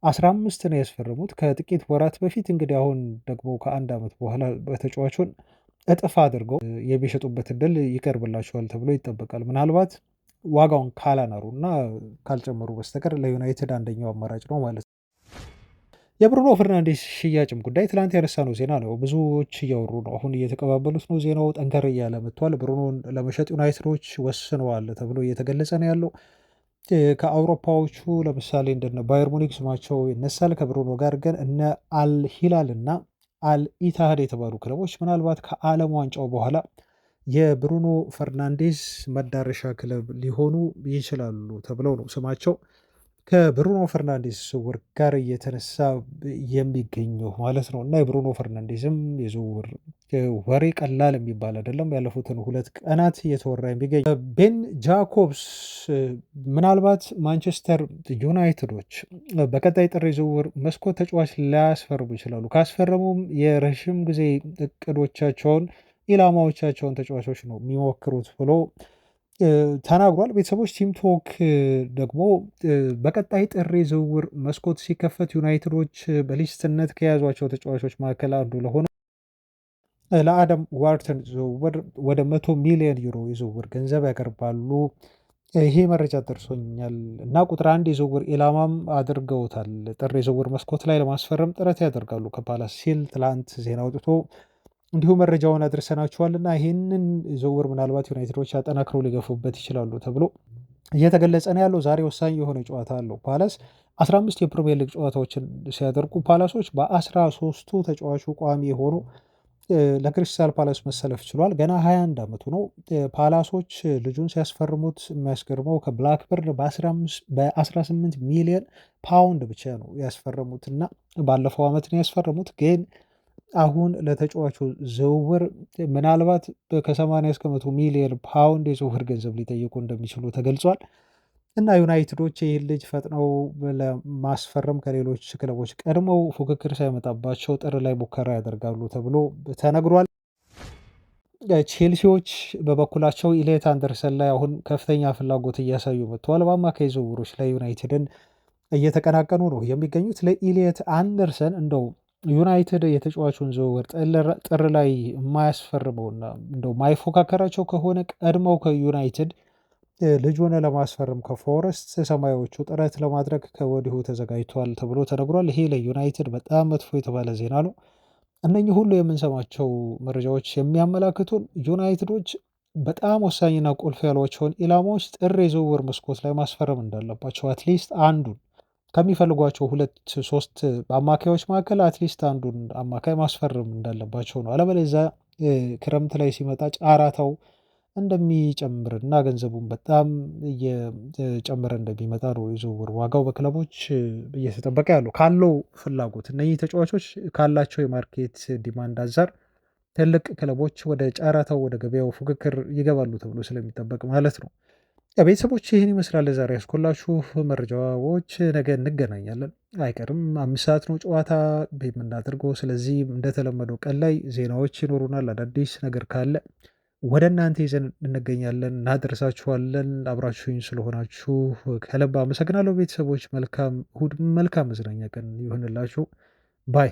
[SPEAKER 1] 15 ነው ያስፈረሙት ከጥቂት ወራት በፊት። እንግዲህ አሁን ደግሞ ከአንድ ዓመት በኋላ በተጫዋቹን እጥፍ አድርገው የሚሸጡበት እድል ይቀርብላቸዋል ተብሎ ይጠበቃል። ምናልባት ዋጋውን ካላናሩ እና ካልጨመሩ በስተቀር ለዩናይትድ አንደኛው አማራጭ ነው ማለት ነው። የብሩኖ ፈርናንዴስ ሽያጭም ጉዳይ ትላንት ያነሳነው ዜና ነው። ብዙዎች እያወሩ ነው፣ አሁን እየተቀባበሉት ነው። ዜናው ጠንከር እያለ መጥቷል። ብሩኖን ለመሸጥ ዩናይትዶች ወስነዋል ተብሎ እየተገለጸ ነው ያለው። ከአውሮፓዎቹ ለምሳሌ እንደነ ባየር ሙኒክ ስማቸው ይነሳል። ከብሩኖ ጋር ግን እነ አልሂላል እና አልኢታሃድ የተባሉ ክለቦች ምናልባት ከዓለም ዋንጫው በኋላ የብሩኖ ፈርናንዴዝ መዳረሻ ክለብ ሊሆኑ ይችላሉ ተብለው ነው ስማቸው ከብሩኖ ፈርናንዴዝ ዝውውር ጋር እየተነሳ የሚገኘው ማለት ነው። እና የብሩኖ ፈርናንዴዝም የዝውውር ወሬ ቀላል የሚባል አይደለም። ያለፉትን 2 ቀናት እየተወራ የሚገኝ ቤን ጃኮብስ ምናልባት ማንቸስተር ዩናይትዶች በቀጣይ ጥር ዝውውር መስኮት ተጫዋች ላያስፈርሙ ይችላሉ። ካስፈረሙም የረዥም ጊዜ እቅዶቻቸውን ኢላማዎቻቸውን ተጫዋቾች ነው የሚሞክሩት ብሎ ተናግሯል። ቤተሰቦች ቲምቶክ ደግሞ በቀጣይ ጥር ዝውውር መስኮት ሲከፈት ዩናይትዶች በሊስትነት ከያዟቸው ተጫዋቾች መካከል አንዱ ለሆነ ለአደም ዋርተን ዝውውር ወደ 100 ሚሊዮን ዩሮ የዝውውር ገንዘብ ያቀርባሉ። ይሄ መረጃ ደርሶኛል እና ቁጥር 1 የዝውውር ኢላማም አድርገውታል። ጥር የዝውውር መስኮት ላይ ለማስፈረም ጥረት ያደርጋሉ ከፓላስ ሲል ትላንት ዜና አውጥቶ እንዲሁ መረጃውን አድርሰናችኋልና ይህንን ዝውውር ምናልባት ዩናይትዶች አጠናክረው ሊገፉበት ይችላሉ ተብሎ እየተገለጸ ነው ያለው። ዛሬ ወሳኝ የሆነ ጨዋታ አለው። ፓላስ 15 የፕሪሚየር ሊግ ጨዋታዎችን ሲያደርጉ ፓላሶች በ13ቱ ተጫዋቹ ቋሚ የሆኑ ለክሪስታል ፓላስ መሰለፍ ችሏል። ገና 21 ዓመቱ ነው። ፓላሶች ልጁን ሲያስፈርሙት የሚያስገርመው ከብላክበርን በ18 ሚሊዮን ፓውንድ ብቻ ነው ያስፈረሙት እና ባለፈው ዓመት ነው ያስፈረሙት ግን አሁን ለተጫዋቹ ዝውውር ምናልባት ከ80 እስከ 100 ሚሊዮን ፓውንድ የዝውውር ገንዘብ ሊጠይቁ እንደሚችሉ ተገልጿል። እና ዩናይትዶች ይህን ልጅ ፈጥነው ለማስፈረም ከሌሎች ክለቦች ቀድመው ፉክክር ሳይመጣባቸው ጥር ላይ ሙከራ ያደርጋሉ ተብሎ ተነግሯል። ቼልሲዎች በበኩላቸው ኢሊየት አንደርሰን ላይ አሁን ከፍተኛ ፍላጎት እያሳዩ መጥተዋል። በአማካይ ዝውውሮች ላይ ዩናይትድን እየተቀናቀኑ ነው የሚገኙት። ለኢሊየት አንደርሰን እንደው ዩናይትድ የተጫዋቹን ዝውውር ጥር ላይ የማያስፈርመውና እንደው ማይፎካከራቸው ከሆነ ቀድመው ከዩናይትድ ልጁን ለማስፈረም ከፎረስት ሰማያዎቹ ጥረት ለማድረግ ከወዲሁ ተዘጋጅተዋል ተብሎ ተነግሯል። ይሄ ለዩናይትድ በጣም መጥፎ የተባለ ዜና ነው። እነኚህ ሁሉ የምንሰማቸው መረጃዎች የሚያመላክቱን ዩናይትዶች በጣም ወሳኝና ቁልፍ ያሏቸውን ኢላማዎች ጥር የዝውውር መስኮት ላይ ማስፈረም እንዳለባቸው አትሊስት አንዱን ከሚፈልጓቸው 2-3 አማካዮች መካከል አትሊስት አንዱን አማካይ ማስፈረም እንዳለባቸው ነው። አለበለዚያ ክረምት ላይ ሲመጣ ጫራታው እንደሚጨምርና ገንዘቡን በጣም እየጨመረ እንደሚመጣ ነው የዝውውር ዋጋው በክለቦች እየተጠበቀ ያለው ካለው ፍላጎት እነዚህ ተጫዋቾች ካላቸው የማርኬት ዲማንድ አንፃር ትልቅ ክለቦች ወደ ጨረታው ወደ ገበያው ፉክክር ይገባሉ ተብሎ ስለሚጠበቅ ማለት ነው። ቤተሰቦች ይህን ይመስላል ዛሬ ያስኮላችሁ መረጃዎች። ነገ እንገናኛለን አይቀርም 5 ሰዓት ነው ጨዋታ የምናደርገው። ስለዚህ እንደተለመደው ቀን ላይ ዜናዎች ይኖሩናል። አዳዲስ ነገር ካለ ወደ እናንተ ይዘን እንገኛለን፣ እናደርሳችኋለን። አብራችሁኝ ስለሆናችሁ ከልብ አመሰግናለሁ ቤተሰቦች። መልካም እሁድ፣ መልካም መዝናኛ ቀን ይሆንላችሁ ባይ